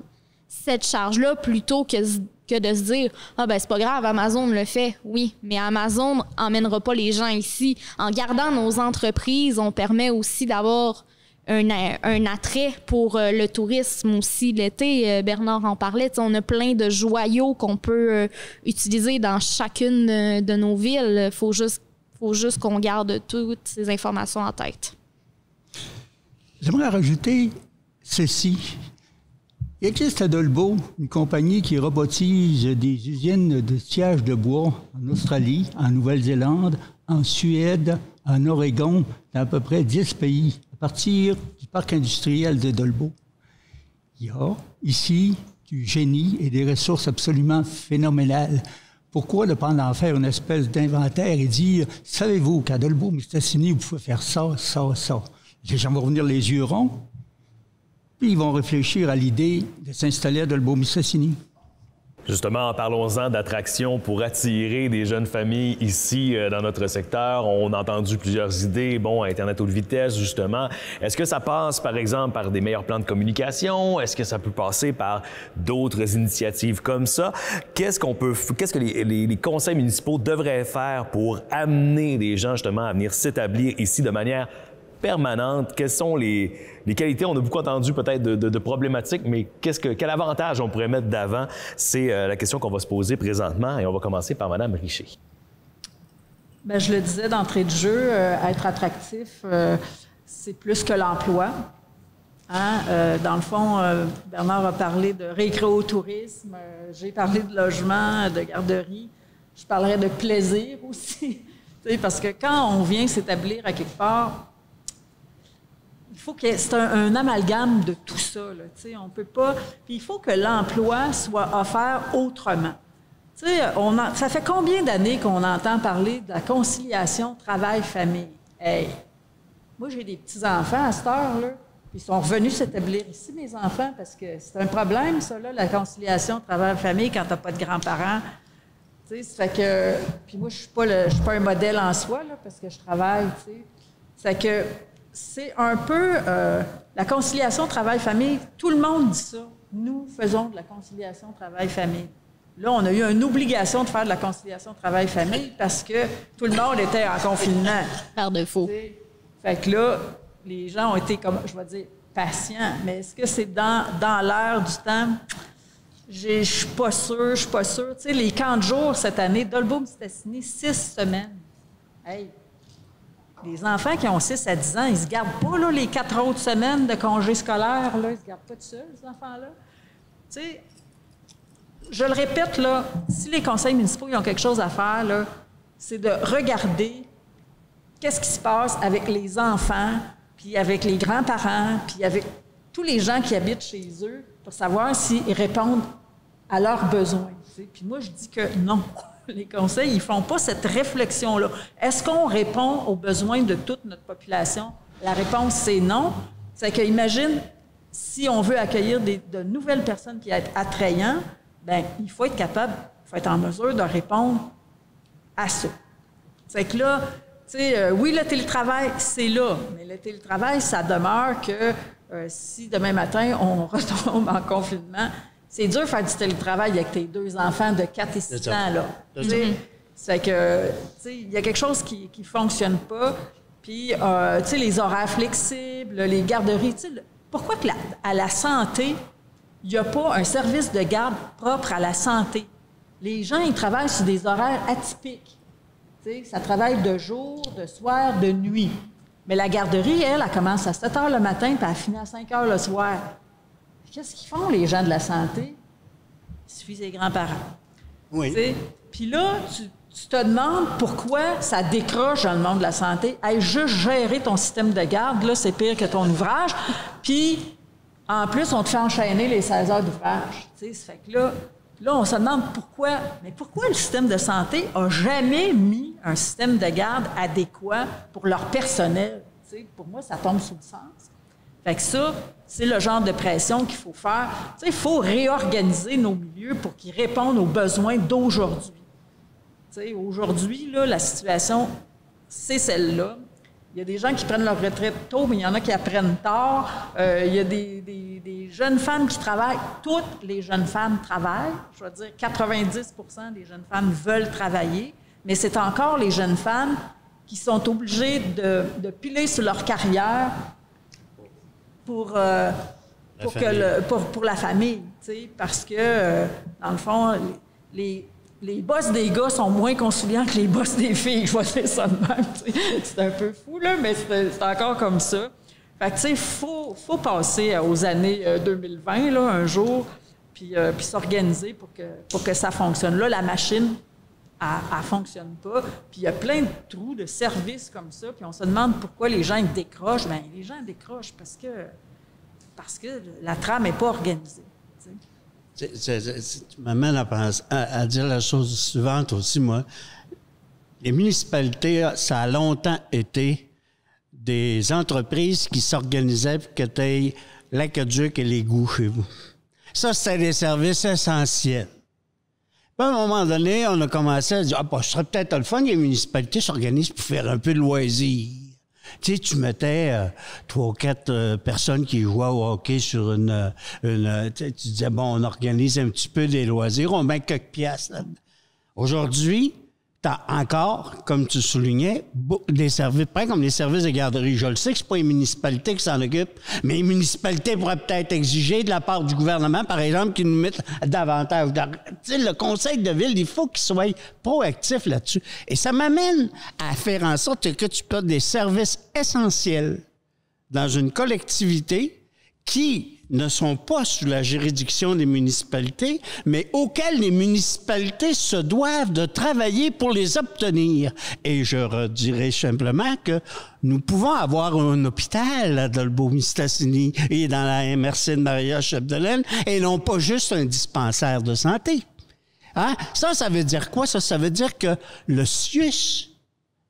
cette charge-là plutôt que de se dire « Ah, ben c'est pas grave, Amazon le fait. » Oui, mais Amazon n'emmènera pas les gens ici. En gardant nos entreprises, on permet aussi d'avoir un attrait pour le tourisme aussi. L'été, Bernard en parlait, on a plein de joyaux qu'on peut utiliser dans chacune de nos villes. Faut juste qu'on garde toutes ces informations en tête. J'aimerais rajouter ceci. Il existe à Dolbeau une compagnie qui robotise des usines de sciage de bois en Australie, en Nouvelle-Zélande, en Suède, en Oregon, dans à peu près 10 pays, à partir du parc industriel de Dolbeau. Il y a ici du génie et des ressources absolument phénoménales. Pourquoi ne pas en faire une espèce d'inventaire et dire « Savez-vous qu'à Dolbeau-Mistassini, vous pouvez faire ça, ça, ça ». Les gens vont revenir les yeux ronds, puis ils vont réfléchir à l'idée de s'installer à Dolbeau-Mistassini. Justement, parlons-en d'attraction pour attirer des jeunes familles ici dans notre secteur. On a entendu plusieurs idées, bon, Internet haute vitesse, justement. Est-ce que ça passe, par exemple, par des meilleurs plans de communication? Est-ce que ça peut passer par d'autres initiatives comme ça? Qu'est-ce que les conseils municipaux devraient faire pour amener les gens, justement, à venir s'établir ici de manière permanente. Quelles sont les qualités? On a beaucoup entendu peut-être de problématiques, mais quel avantage on pourrait mettre d'avant? C'est la question qu'on va se poser présentement et on va commencer par Mme Richer. Bien, je le disais d'entrée de jeu, être attractif, c'est plus que l'emploi. Hein? Dans le fond, Bernard a parlé de récréotourisme, j'ai parlé de logement, de garderie. Je parlerai de plaisir aussi. Parce que quand on vient s'établir à quelque part, il faut que c'est un amalgame de tout ça. Là, on peut pas. Puis il faut que l'emploi soit offert autrement. Ça fait combien d'années qu'on entend parler de la conciliation travail-famille? Hey! Moi, j'ai des petits-enfants à cette heure-là. Ils sont revenus s'établir ici, mes enfants, parce que c'est un problème, ça, là, la conciliation travail-famille, quand tu n'as pas de grands-parents. Ça fait que... Puis moi, je suis pas un modèle en soi, là, parce que je travaille, Ça fait que c'est un peu... la conciliation travail-famille, tout le monde dit ça. Nous faisons de la conciliation travail-famille. Là, on a eu une obligation de faire de la conciliation travail-famille parce que tout le monde était en confinement. Par défaut. Fait que là, les gens ont été, comme je vais dire, patients. Mais est-ce que c'est dans l'air du temps? Je suis pas sûre. Les camps de jour cette année, Dolbeau-Mistassini, 6 semaines. Hey! Les enfants qui ont 6 à 10 ans, ils se gardent pas, là, les 4 autres semaines de congé scolaire, là. Ils se gardent pas tout seuls, ces enfants-là. Tu sais, je le répète, là, si les conseils municipaux ils ont quelque chose à faire, là, c'est de regarder qu'est-ce qui se passe avec les enfants, puis avec les grands-parents, puis avec tous les gens qui habitent chez eux pour savoir s'ils répondent à leurs besoins. Puis moi, je dis que non. Les conseils, ils ne font pas cette réflexion-là. Est-ce qu'on répond aux besoins de toute notre population? La réponse, c'est non. C'est que, imagine, si on veut accueillir de nouvelles personnes qui être attrayants, bien, il faut être capable, il faut être en mesure de répondre à ça. C'est que là, tu sais, oui, le télétravail, c'est là, mais le télétravail, ça demeure que si demain matin, on retombe en confinement, c'est dur de faire du télétravail avec tes 2 enfants de 4 et 6 ans, là. C'est que, tu sais, il y a quelque chose qui ne fonctionne pas. Puis, tu sais, les horaires flexibles, les garderies, tu sais, pourquoi que à la santé, il n'y a pas un service de garde propre à la santé? Les gens, ils travaillent sur des horaires atypiques. Tu sais, ça travaille de jour, de soir, de nuit. Mais la garderie, elle commence à 7 heures le matin puis elle finit à 5 heures le soir. Qu'est-ce qu'ils font, les gens de la santé? Il suffit des grands-parents. Oui. Puis là, tu te demandes pourquoi ça décroche dans le monde de la santé. Hey, juste gérer ton système de garde, là, c'est pire que ton ouvrage. Puis, en plus, on te fait enchaîner les 16 heures d'ouvrage. Ça fait que là, on se demande pourquoi. Mais pourquoi le système de santé n'a jamais mis un système de garde adéquat pour leur personnel? T'sais, pour moi, ça tombe sous le sens. Fait que ça, c'est le genre de pression qu'il faut faire. Il faut réorganiser nos milieux pour qu'ils répondent aux besoins d'aujourd'hui. Aujourd'hui, là, la situation, c'est celle-là. Il y a des gens qui prennent leur retraite tôt, mais il y en a qui apprennent tard. Il y a des jeunes femmes qui travaillent. Toutes les jeunes femmes travaillent. Je veux dire, 90% des jeunes femmes veulent travailler, mais c'est encore les jeunes femmes qui sont obligées de piler sur leur carrière pour la famille, parce que, dans le fond, les boss des gars sont moins conciliants que les boss des filles. Je vais dire ça de même. C'est un peu fou, là, mais c'est encore comme ça. Fait que, tu sais, il faut passer aux années 2020, là, un jour, puis s'organiser pour que ça fonctionne. Là, la machine, elle ne fonctionne pas. Puis il y a plein de trous de services comme ça. Puis on se demande pourquoi les gens ils décrochent. Bien, les gens décrochent parce que la trame n'est pas organisée. Tu m'amènes à dire la chose suivante aussi, moi. Les municipalités, ça a longtemps été des entreprises qui s'organisaient pour que tu aies l'aqueduc et l'égout chez vous. Ça, c'était des services essentiels. Puis à un moment donné, on a commencé à dire « ce serait peut-être le fun, les municipalités s'organisent pour faire un peu de loisirs. » Tu sais, tu mettais 3 ou 4 personnes qui jouaient au hockey sur une tu disais, bon, on organise un petit peu des loisirs, on met quelques piastres là-dedans. Aujourd'hui, t'as encore, comme tu soulignais, des services, pas comme les services de garderie. Je le sais que c'est pas les municipalités qui s'en occupent, mais les municipalités pourraient peut-être exiger de la part du gouvernement, par exemple, qu'ils nous mettent davantage. Tu sais, le conseil de ville, il faut qu'il soit proactif là-dessus. Et ça m'amène à faire en sorte que tu peux des services essentiels dans une collectivité qui ne sont pas sous la juridiction des municipalités, mais auxquelles les municipalités se doivent de travailler pour les obtenir. Et je redirai simplement que nous pouvons avoir un hôpital à Dolbeau-Mistassini et dans la MRC de Maria-Chapdelaine et non pas juste un dispensaire de santé. Hein? Ça veut dire quoi? Ça veut dire que le CIUS,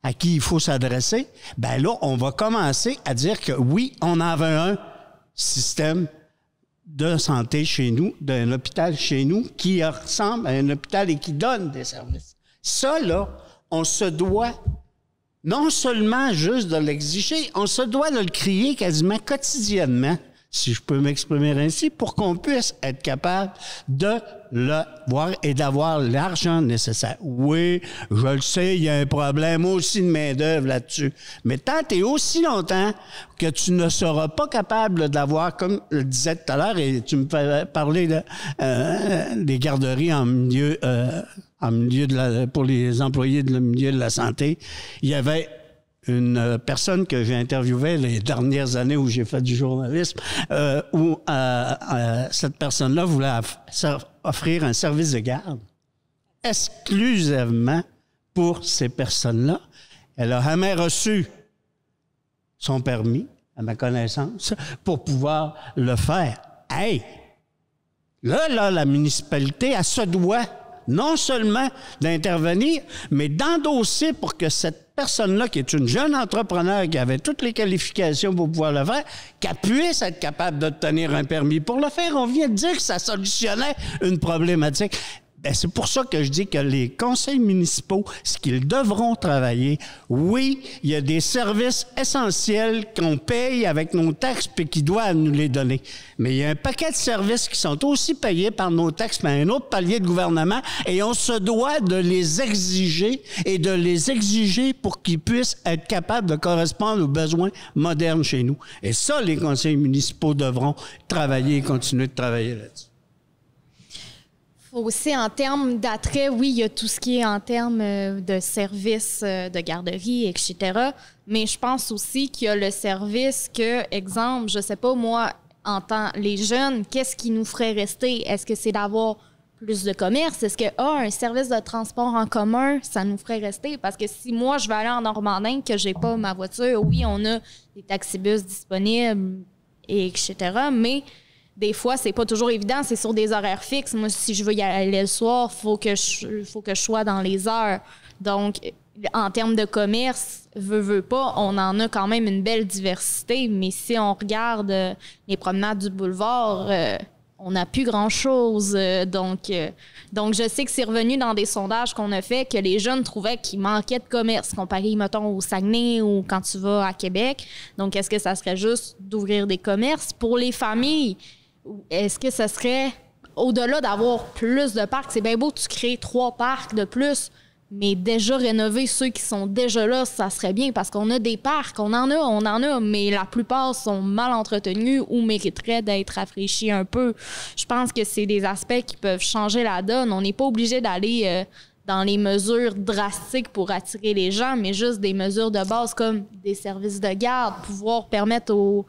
à qui il faut s'adresser, ben là, on va commencer à dire que oui, on en veut un système de santé chez nous, d'un hôpital chez nous, qui ressemble à un hôpital et qui donne des services. Ça, là, on se doit non seulement juste de l'exiger, on se doit de le crier quasiment quotidiennement, si je peux m'exprimer ainsi, pour qu'on puisse être capable de le voir et d'avoir l'argent nécessaire. Oui, je le sais, il y a un problème aussi de main-d'œuvre là-dessus. Mais tant et aussi longtemps que tu ne seras pas capable d'avoir, comme je le disais tout à l'heure, et tu me fais parler des garderies en milieu pour les employés du milieu de la santé, il y avait une personne que j'ai interviewée les dernières années où j'ai fait du journalisme, où cette personne-là voulait offrir un service de garde exclusivement pour ces personnes-là. Elle a jamais reçu son permis, à ma connaissance, pour pouvoir le faire. Hey! Là, la municipalité, elle se doit non seulement d'intervenir, mais d'endosser pour que cette personne-là, qui est une jeune entrepreneur, qui avait toutes les qualifications pour pouvoir le faire, qu'elle puisse être capable d'obtenir un permis. Pour le faire, on vient de dire que ça solutionnait une problématique. Ben, c'est pour ça que je dis que les conseils municipaux, ce qu'ils devront travailler, oui, il y a des services essentiels qu'on paye avec nos taxes puis qui doivent nous les donner. Mais il y a un paquet de services qui sont aussi payés par nos taxes, mais un autre palier de gouvernement, et on se doit de les exiger et de les exiger pour qu'ils puissent être capables de correspondre aux besoins modernes chez nous. Et ça, les conseils municipaux devront travailler et continuer de travailler là-dessus. Aussi, en termes d'attrait, oui, il y a tout ce qui est en termes de services de garderie, etc. Mais je pense aussi qu'il y a le service que, exemple, je sais pas, moi, en tant les jeunes, qu'est-ce qui nous ferait rester? Est-ce que c'est d'avoir plus de commerce? Est-ce que un service de transport en commun, ça nous ferait rester? Parce que si moi, je vais aller en Normandin, que j'ai pas ma voiture, oui, on a des taxibus disponibles, et etc., mais des fois, c'est pas toujours évident, c'est sur des horaires fixes. Moi, si je veux y aller le soir, faut que je sois dans les heures. Donc, en termes de commerce, veut pas, on en a quand même une belle diversité, mais si on regarde les promenades du boulevard, on n'a plus grand-chose. Donc, je sais que c'est revenu dans des sondages qu'on a fait que les jeunes trouvaient qu'il manquait de commerce, comparé, mettons, au Saguenay ou quand tu vas à Québec. Donc, est-ce que ça serait juste d'ouvrir des commerces? Pour les familles, est-ce que ça serait, au-delà d'avoir plus de parcs, c'est bien beau, tu crées 3 parcs de plus, mais déjà rénover ceux qui sont déjà là, ça serait bien parce qu'on a des parcs, on en a, mais la plupart sont mal entretenus ou mériteraient d'être rafraîchis un peu. Je pense que c'est des aspects qui peuvent changer la donne. On n'est pas obligé d'aller dans les mesures drastiques pour attirer les gens, mais juste des mesures de base comme des services de garde, pouvoir permettre au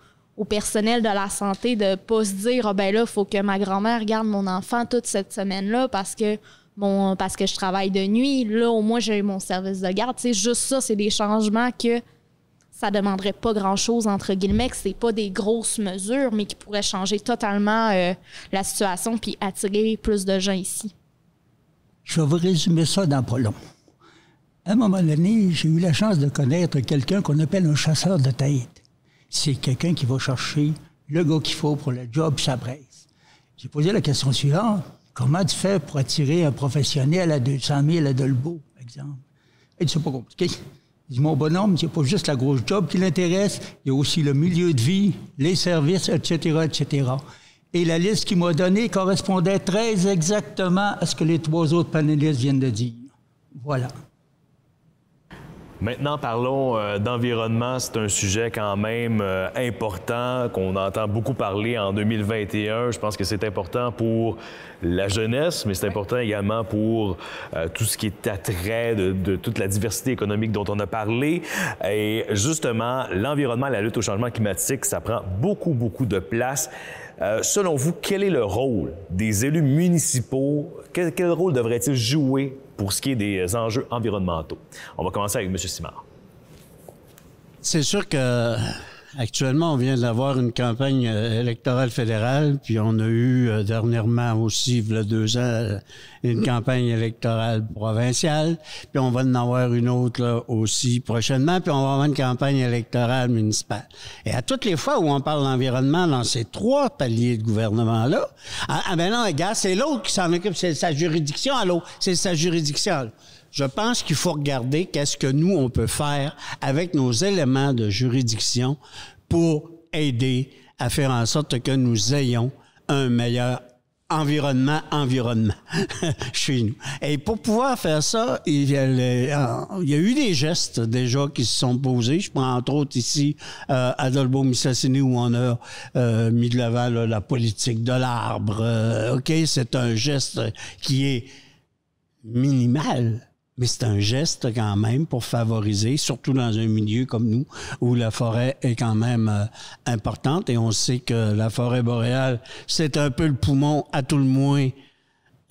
personnel de la santé de pas se dire « Ah ben là, il faut que ma grand-mère garde mon enfant toute cette semaine-là parce que je travaille de nuit. Là, au moins, j'ai mon service de garde. » Tu sais, juste ça, c'est des changements que ça demanderait pas grand-chose, entre guillemets, que c'est pas des grosses mesures, mais qui pourraient changer totalement la situation puis attirer plus de gens ici. Je vais vous résumer ça dans pas long. À un moment donné, j'ai eu la chance de connaître quelqu'un qu'on appelle un chasseur de tête. C'est quelqu'un qui va chercher le gars qu'il faut pour le job, ça presse. J'ai posé la question suivante. Comment tu fais pour attirer un professionnel à 200 000 à Dolbeau, par exemple? Et c'est pas compliqué. Il dit, mon bonhomme, c'est pas juste la grosse job qui l'intéresse, il y a aussi le milieu de vie, les services, etc., etc. Et la liste qu'il m'a donnée correspondait très exactement à ce que les 3 autres panélistes viennent de dire. Voilà. Maintenant, parlons d'environnement. C'est un sujet quand même important qu'on entend beaucoup parler en 2021. Je pense que c'est important pour la jeunesse, mais c'est important également pour tout ce qui est attrait de toute la diversité économique dont on a parlé. Et justement, l'environnement, la lutte au changement climatique, ça prend beaucoup, beaucoup de place. Selon vous, quel est le rôle des élus municipaux? Quel rôle devraient-ils jouer pour ce qui est des enjeux environnementaux? On va commencer avec M. Simard. C'est sûr que actuellement, on vient d'avoir une campagne électorale fédérale, puis on a eu dernièrement aussi, il y a 2 ans, une campagne électorale provinciale, puis on va en avoir une autre là, aussi prochainement, puis on va avoir une campagne électorale municipale. Et à toutes les fois où on parle d'environnement dans ces 3 paliers de gouvernement-là, ben non, gars, c'est l'autre qui s'en occupe, c'est sa juridiction à l'autre, c'est sa juridiction à l'autre. Je pense qu'il faut regarder qu'est-ce que nous, on peut faire avec nos éléments de juridiction pour aider à faire en sorte que nous ayons un meilleur environnement chez nous. Et pour pouvoir faire ça, il y a eu des gestes déjà qui se sont posés. Je prends entre autres ici Adolfo-Mistassini où on a mis de l'avant là, la politique de l'arbre. OK, c'est un geste qui est minimal. Mais c'est un geste quand même pour favoriser, surtout dans un milieu comme nous, où la forêt est quand même importante. Et on sait que la forêt boréale, c'est un peu le poumon, à tout le moins,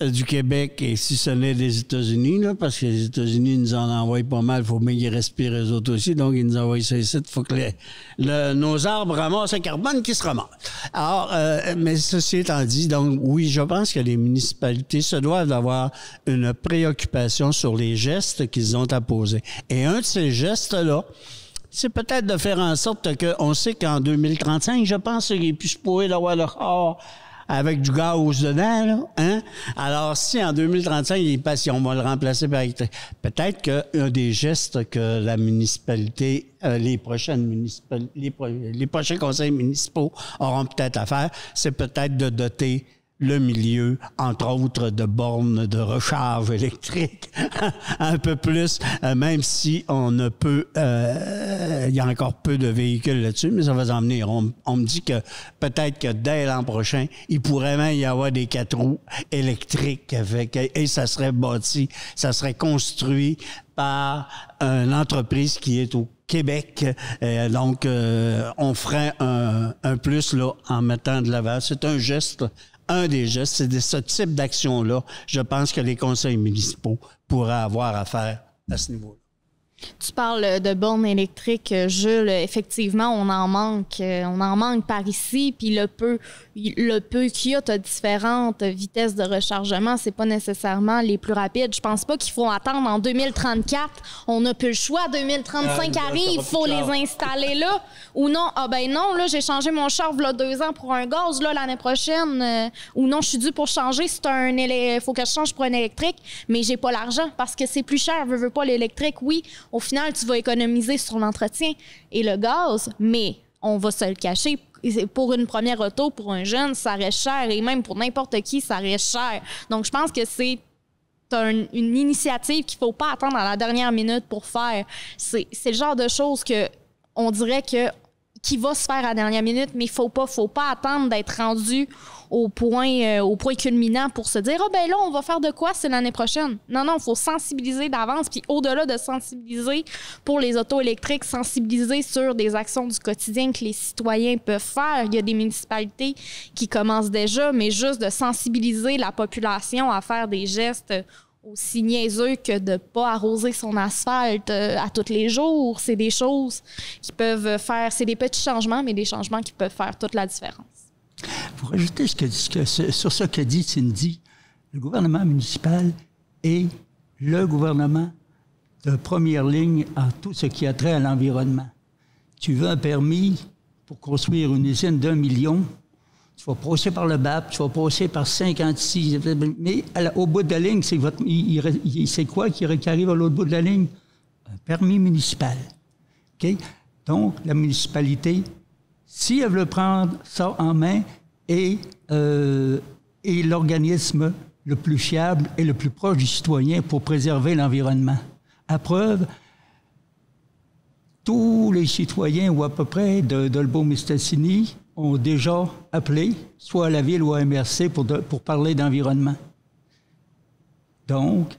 du Québec, et si ce n'est des États-Unis, là, parce que les États-Unis nous en envoient pas mal, il faut bien qu'ils respirent eux autres aussi, donc ils nous envoient ça ici, il faut que nos arbres ramassent le carbone qui se ramasse. Alors, mais ceci étant dit, donc oui, je pense que les municipalités se doivent d'avoir une préoccupation sur les gestes qu'ils ont à poser. Et un de ces gestes-là, c'est peut-être de faire en sorte qu'on sait qu'en 2035, je pense qu'ils puissent pourrir d'avoir leur or avec du gaz dedans, là, hein? Alors, si en 2035, il est pas, si on va le remplacer par électrique, peut-être qu'un des gestes que la municipalité, les prochains conseils municipaux auront peut-être à faire, c'est peut-être de doter le milieu, entre autres, de bornes de recharge électrique, un peu plus, même si on ne peut, il y a encore peu de véhicules là-dessus, mais ça va s'en venir. On me dit que peut-être que dès l'an prochain, il pourrait même y avoir des 4 roues électriques et ça serait bâti, ça serait construit par une entreprise qui est au Québec. Donc, on ferait un plus là en mettant de l'avant. C'est un geste. Un des gestes, c'est de ce type d'action-là, je pense que les conseils municipaux pourraient avoir à faire à ce niveau-là. Tu parles de bornes électriques, Jules. Effectivement, on en manque par ici. Puis le peu qu'il y a, tu as différentes vitesses de rechargement. C'est pas nécessairement les plus rapides. Je pense pas qu'il faut attendre en 2034. On n'a plus le choix. 2035 arrive, il faut les installer là. Ou non, non, là, j'ai changé mon char il y a 2 ans pour un gaz, là, l'année prochaine. Ou non, je suis due pour changer. Faut que je change pour un électrique, mais j'ai pas l'argent parce que c'est plus cher. Veux pas l'électrique, oui. Au final, tu vas économiser sur l'entretien et le gaz, mais on va se le cacher. Pour une première auto, pour un jeune, ça reste cher et même pour n'importe qui, ça reste cher. Donc, je pense que c'est une initiative qu'il ne faut pas attendre à la dernière minute pour faire. C'est le genre de choses qu'on dirait qui va se faire à la dernière minute, mais il faut pas attendre d'être rendu au point culminant pour se dire là, on va faire de quoi, c'est l'année prochaine. Non, il faut sensibiliser d'avance, puis au-delà de sensibiliser pour les autos électriques, sensibiliser sur des actions du quotidien que les citoyens peuvent faire. Il y a des municipalités qui commencent déjà, mais juste de sensibiliser la population à faire des gestes aussi niaiseux que de ne pas arroser son asphalte à tous les jours. C'est des choses qui peuvent faire... C'est des petits changements, mais des changements qui peuvent faire toute la différence. Pour ajouter sur ce que dit Cindy, le gouvernement municipal est le gouvernement de première ligne en tout ce qui a trait à l'environnement. Tu veux un permis pour construire une usine d'1 million, tu vas passer par le BAP, tu vas passer par 56... Mais au bout de la ligne, c'est quoi qui arrive à l'autre bout de la ligne? Un permis municipal. OK? Donc, la municipalité, si elle veut prendre ça en main, est l'organisme le plus fiable et le plus proche du citoyen pour préserver l'environnement. À preuve, tous les citoyens, ou à peu près, de Dolbeau-Mistassini ont déjà appelé, soit à la Ville ou à MRC, pour parler d'environnement. Donc,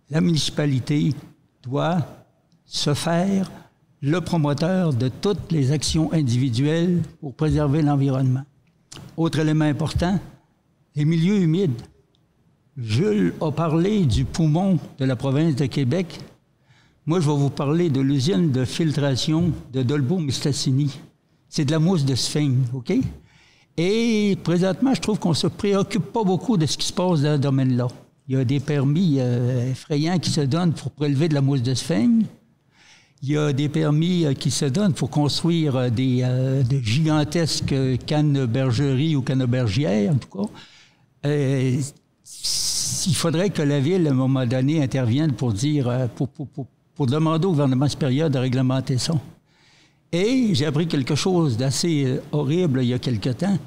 la municipalité doit se faire le promoteur de toutes les actions individuelles pour préserver l'environnement. Autre élément important, les milieux humides. Jules a parlé du poumon de la province de Québec. Moi, je vais vous parler de l'usine de filtration de Dolbeau-Mistassini. C'est de la mousse de sphaigne, OK? Et présentement, je trouve qu'on ne se préoccupe pas beaucoup de ce qui se passe dans ce domaine-là. Il y a des permis effrayants qui se donnent pour prélever de la mousse de sphaigne. Il y a des permis qui se donnent pour construire de gigantesques cannes-bergeries ou cannes-bergières, en tout cas. Il faudrait que la Ville, à un moment donné, intervienne pour dire, pour demander au gouvernement supérieur de réglementer ça. Et j'ai appris quelque chose d'assez horrible il y a quelque temps.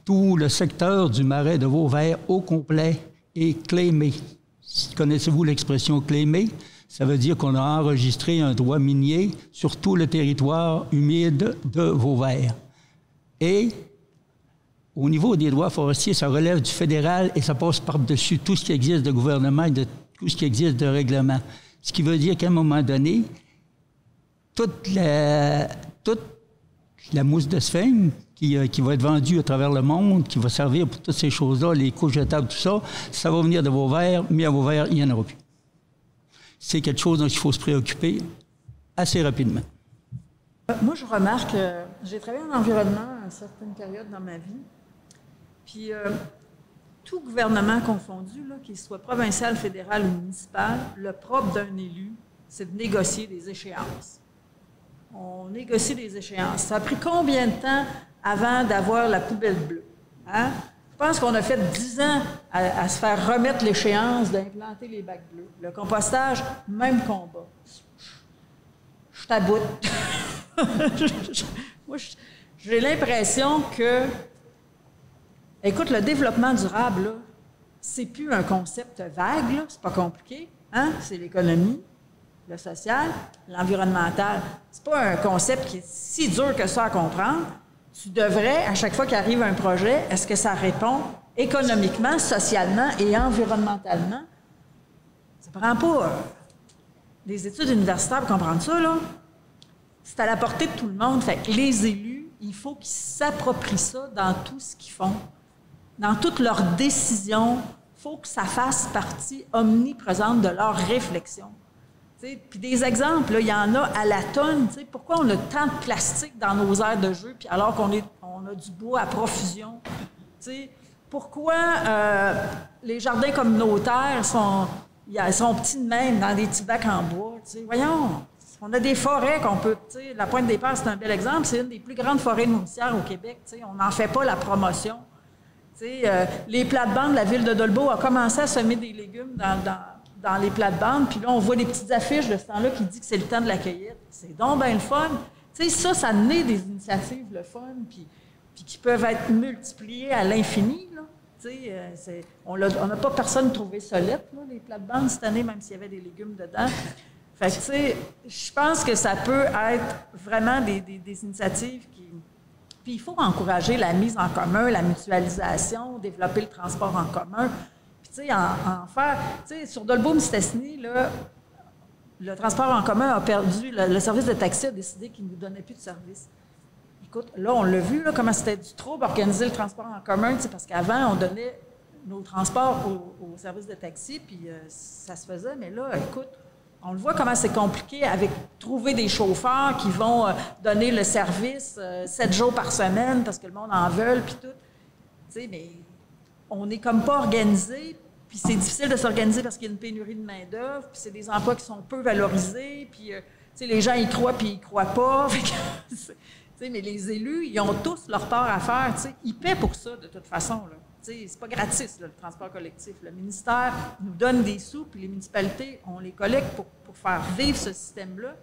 Tout le secteur du marais de Vauvert au complet est claimé. Connaissez-vous l'expression claimé? Ça veut dire qu'on a enregistré un droit minier sur tout le territoire humide de Vauvert. Et au niveau des droits forestiers, ça relève du fédéral et ça passe par-dessus tout ce qui existe de gouvernement et de tout ce qui existe de règlement. Ce qui veut dire qu'à un moment donné, toute la mousse de sphaigne qui va être vendue à travers le monde, qui va servir pour toutes ces choses-là, les couches jetables, tout ça, ça va venir de Vauvert, mais à Vauvert, il n'y en aura plus. C'est quelque chose dont il faut se préoccuper assez rapidement. Moi, je remarque, j'ai travaillé en environnement à une certaine période dans ma vie, puis tout gouvernement confondu, là, qu'il soit provincial, fédéral ou municipal, le propre d'un élu, c'est de négocier des échéances. On négocie des échéances. Ça a pris combien de temps avant d'avoir la poubelle bleue? Hein? Je pense qu'on a fait 10 ans à se faire remettre l'échéance d'implanter les bacs bleus. Le compostage, même combat. Je taboute. Moi, j'ai l'impression que, écoute, le développement durable, là, c'est plus un concept vague, là, c'est pas compliqué. Hein? C'est l'économie, le social, l'environnemental. C'est pas un concept qui est si dur que ça à comprendre. Tu devrais, à chaque fois qu'arrive un projet, est-ce que ça répond économiquement, socialement et environnementalement? Ça ne prend pas des études universitaires pour comprendre ça, là. C'est à la portée de tout le monde. Fait que les élus, il faut qu'ils s'approprient ça dans tout ce qu'ils font. Dans toutes leurs décisions, il faut que ça fasse partie omniprésente de leur réflexion. Puis des exemples, là, il y en a à la tonne. T'sais. Pourquoi on a tant de plastique dans nos aires de jeu, puis alors qu'on a du bois à profusion? T'sais. Pourquoi les jardins communautaires sont petits de même, dans des petits bacs en bois? T'sais. Voyons, on a des forêts qu'on peut... La Pointe-des-Pères, c'est un bel exemple. C'est une des plus grandes forêts nourricières au Québec. T'sais. On n'en fait pas la promotion. Les plates-bandes, la ville de Dolbeau a commencé à semer des légumes dans les plates-bandes, puis là, on voit des petites affiches de ce temps-là qui dit que c'est le temps de la cueillette. C'est donc bien le fun. Tu sais, ça naît des initiatives, le fun, puis qui peuvent être multipliées à l'infini, là. Tu sais, on n'a pas personne trouvé solide, là, les plates-bandes, cette année, même s'il y avait des légumes dedans. Fait que, tu sais, je pense que ça peut être vraiment des initiatives qui... Puis il faut encourager la mise en commun, la mutualisation, développer le transport en commun. Tu sais, en faire... Tu sais, sur Dolbeau-Mistassini, là, le transport en commun a perdu... Le service de taxi a décidé qu'il ne nous donnait plus de service. Écoute, là, on l'a vu, là, comment c'était du trouble organiser le transport en commun, tu sais, parce qu'avant, on donnait nos transports au service de taxi, puis ça se faisait. Mais là, écoute, on le voit comment c'est compliqué avec trouver des chauffeurs qui vont donner le service 7 jours par semaine parce que le monde en veut, puis tout. Tu sais, mais on n'est comme pas organisé. Puis c'est difficile de s'organiser parce qu'il y a une pénurie de main-d'œuvre, puis c'est des emplois qui sont peu valorisés, puis les gens y croient puis ils y croient pas. Mais les élus, ils ont tous leur part à faire. T'sais. Ils paient pour ça de toute façon. C'est pas gratis, là, le transport collectif. Le ministère nous donne des sous, puis les municipalités, on les collecte pour faire vivre ce système-là.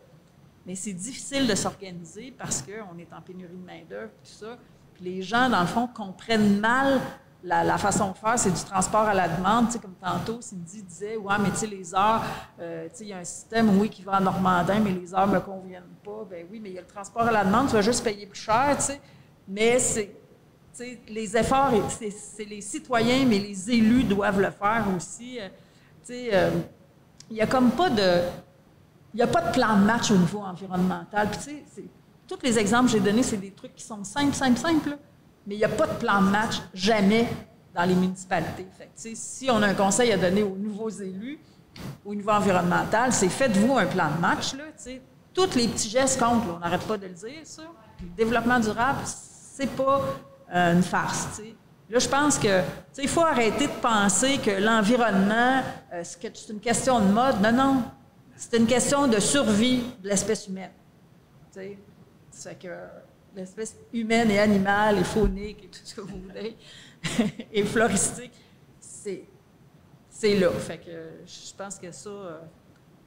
Mais c'est difficile de s'organiser parce qu'on est en pénurie de main-d'œuvre, tout ça. Puis les gens, dans le fond, comprennent mal la façon de faire, c'est du transport à la demande. Tu sais, comme tantôt, Cindy disait, ouais, mais tu sais, les heures, tu sais, il y a un système, oui, qui va en Normandin, mais les heures ne me conviennent pas. Ben oui, mais il y a le transport à la demande, tu vas juste payer plus cher, tu sais. Mais c'est, tu sais, les efforts, c'est les citoyens, mais les élus doivent le faire aussi. Tu sais, il n'y a comme pas de... Il n'y a pas de plan de match au niveau environnemental. Puis, tu sais, tous les exemples que j'ai donnés, c'est des trucs qui sont simples, là. Mais il n'y a pas de plan de match, jamais, dans les municipalités. Fait que, tu sais, si on a un conseil à donner aux nouveaux élus, au niveau environnemental, c'est faites-vous un plan de match, là. Tu sais, tous les petits gestes comptent, là. On n'arrête pas de le dire, ça. Puis, le développement durable, c'est pas une farce, tu sais. Là, je pense que, tu sais, il faut arrêter de penser que l'environnement, c'est une question de mode. Non, non. C'est une question de survie de l'espèce humaine. Tu sais, c'est que l'espèce humaine et animale et faunique et tout ce que vous voulez, et floristique, c'est là. Fait que je pense que ça,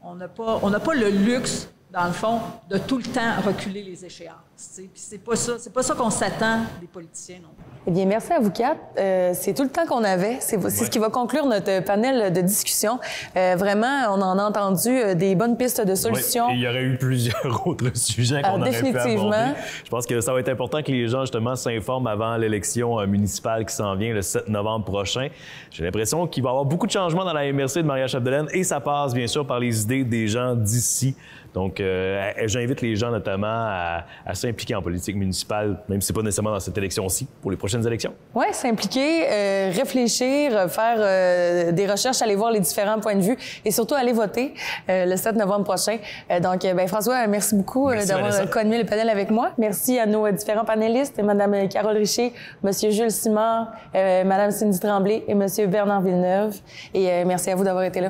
on n'a pas le luxe, dans le fond, de tout le temps reculer les échéances. Puis c'est pas ça qu'on s'attend des politiciens non plus. Eh bien, merci à vous quatre. C'est tout le temps qu'on avait. C'est ce qui va conclure notre panel de discussion. Vraiment, on en a entendu des bonnes pistes de solutions. Oui, il y aurait eu plusieurs autres sujets qu'on aurait pu aborder. Je pense que ça va être important que les gens, justement, s'informent avant l'élection municipale qui s'en vient le 7 novembre prochain. J'ai l'impression qu'il va y avoir beaucoup de changements dans la MRC de Maria-Chapdelaine et ça passe, bien sûr, par les idées des gens d'ici. Donc, j'invite les gens, notamment, à s'impliquer en politique municipale, même si ce n'est pas nécessairement dans cette élection-ci, pour les prochaines élections. Oui, s'impliquer, réfléchir, faire des recherches, aller voir les différents points de vue et surtout aller voter le 7 novembre prochain. Donc, ben François, merci beaucoup d'avoir connu le panel avec moi. Merci à nos différents panélistes, Mme Carole Richer, M. Jules Simard, Mme Cindy Tremblay et M. Bernard Villeneuve. Et merci à vous d'avoir été là.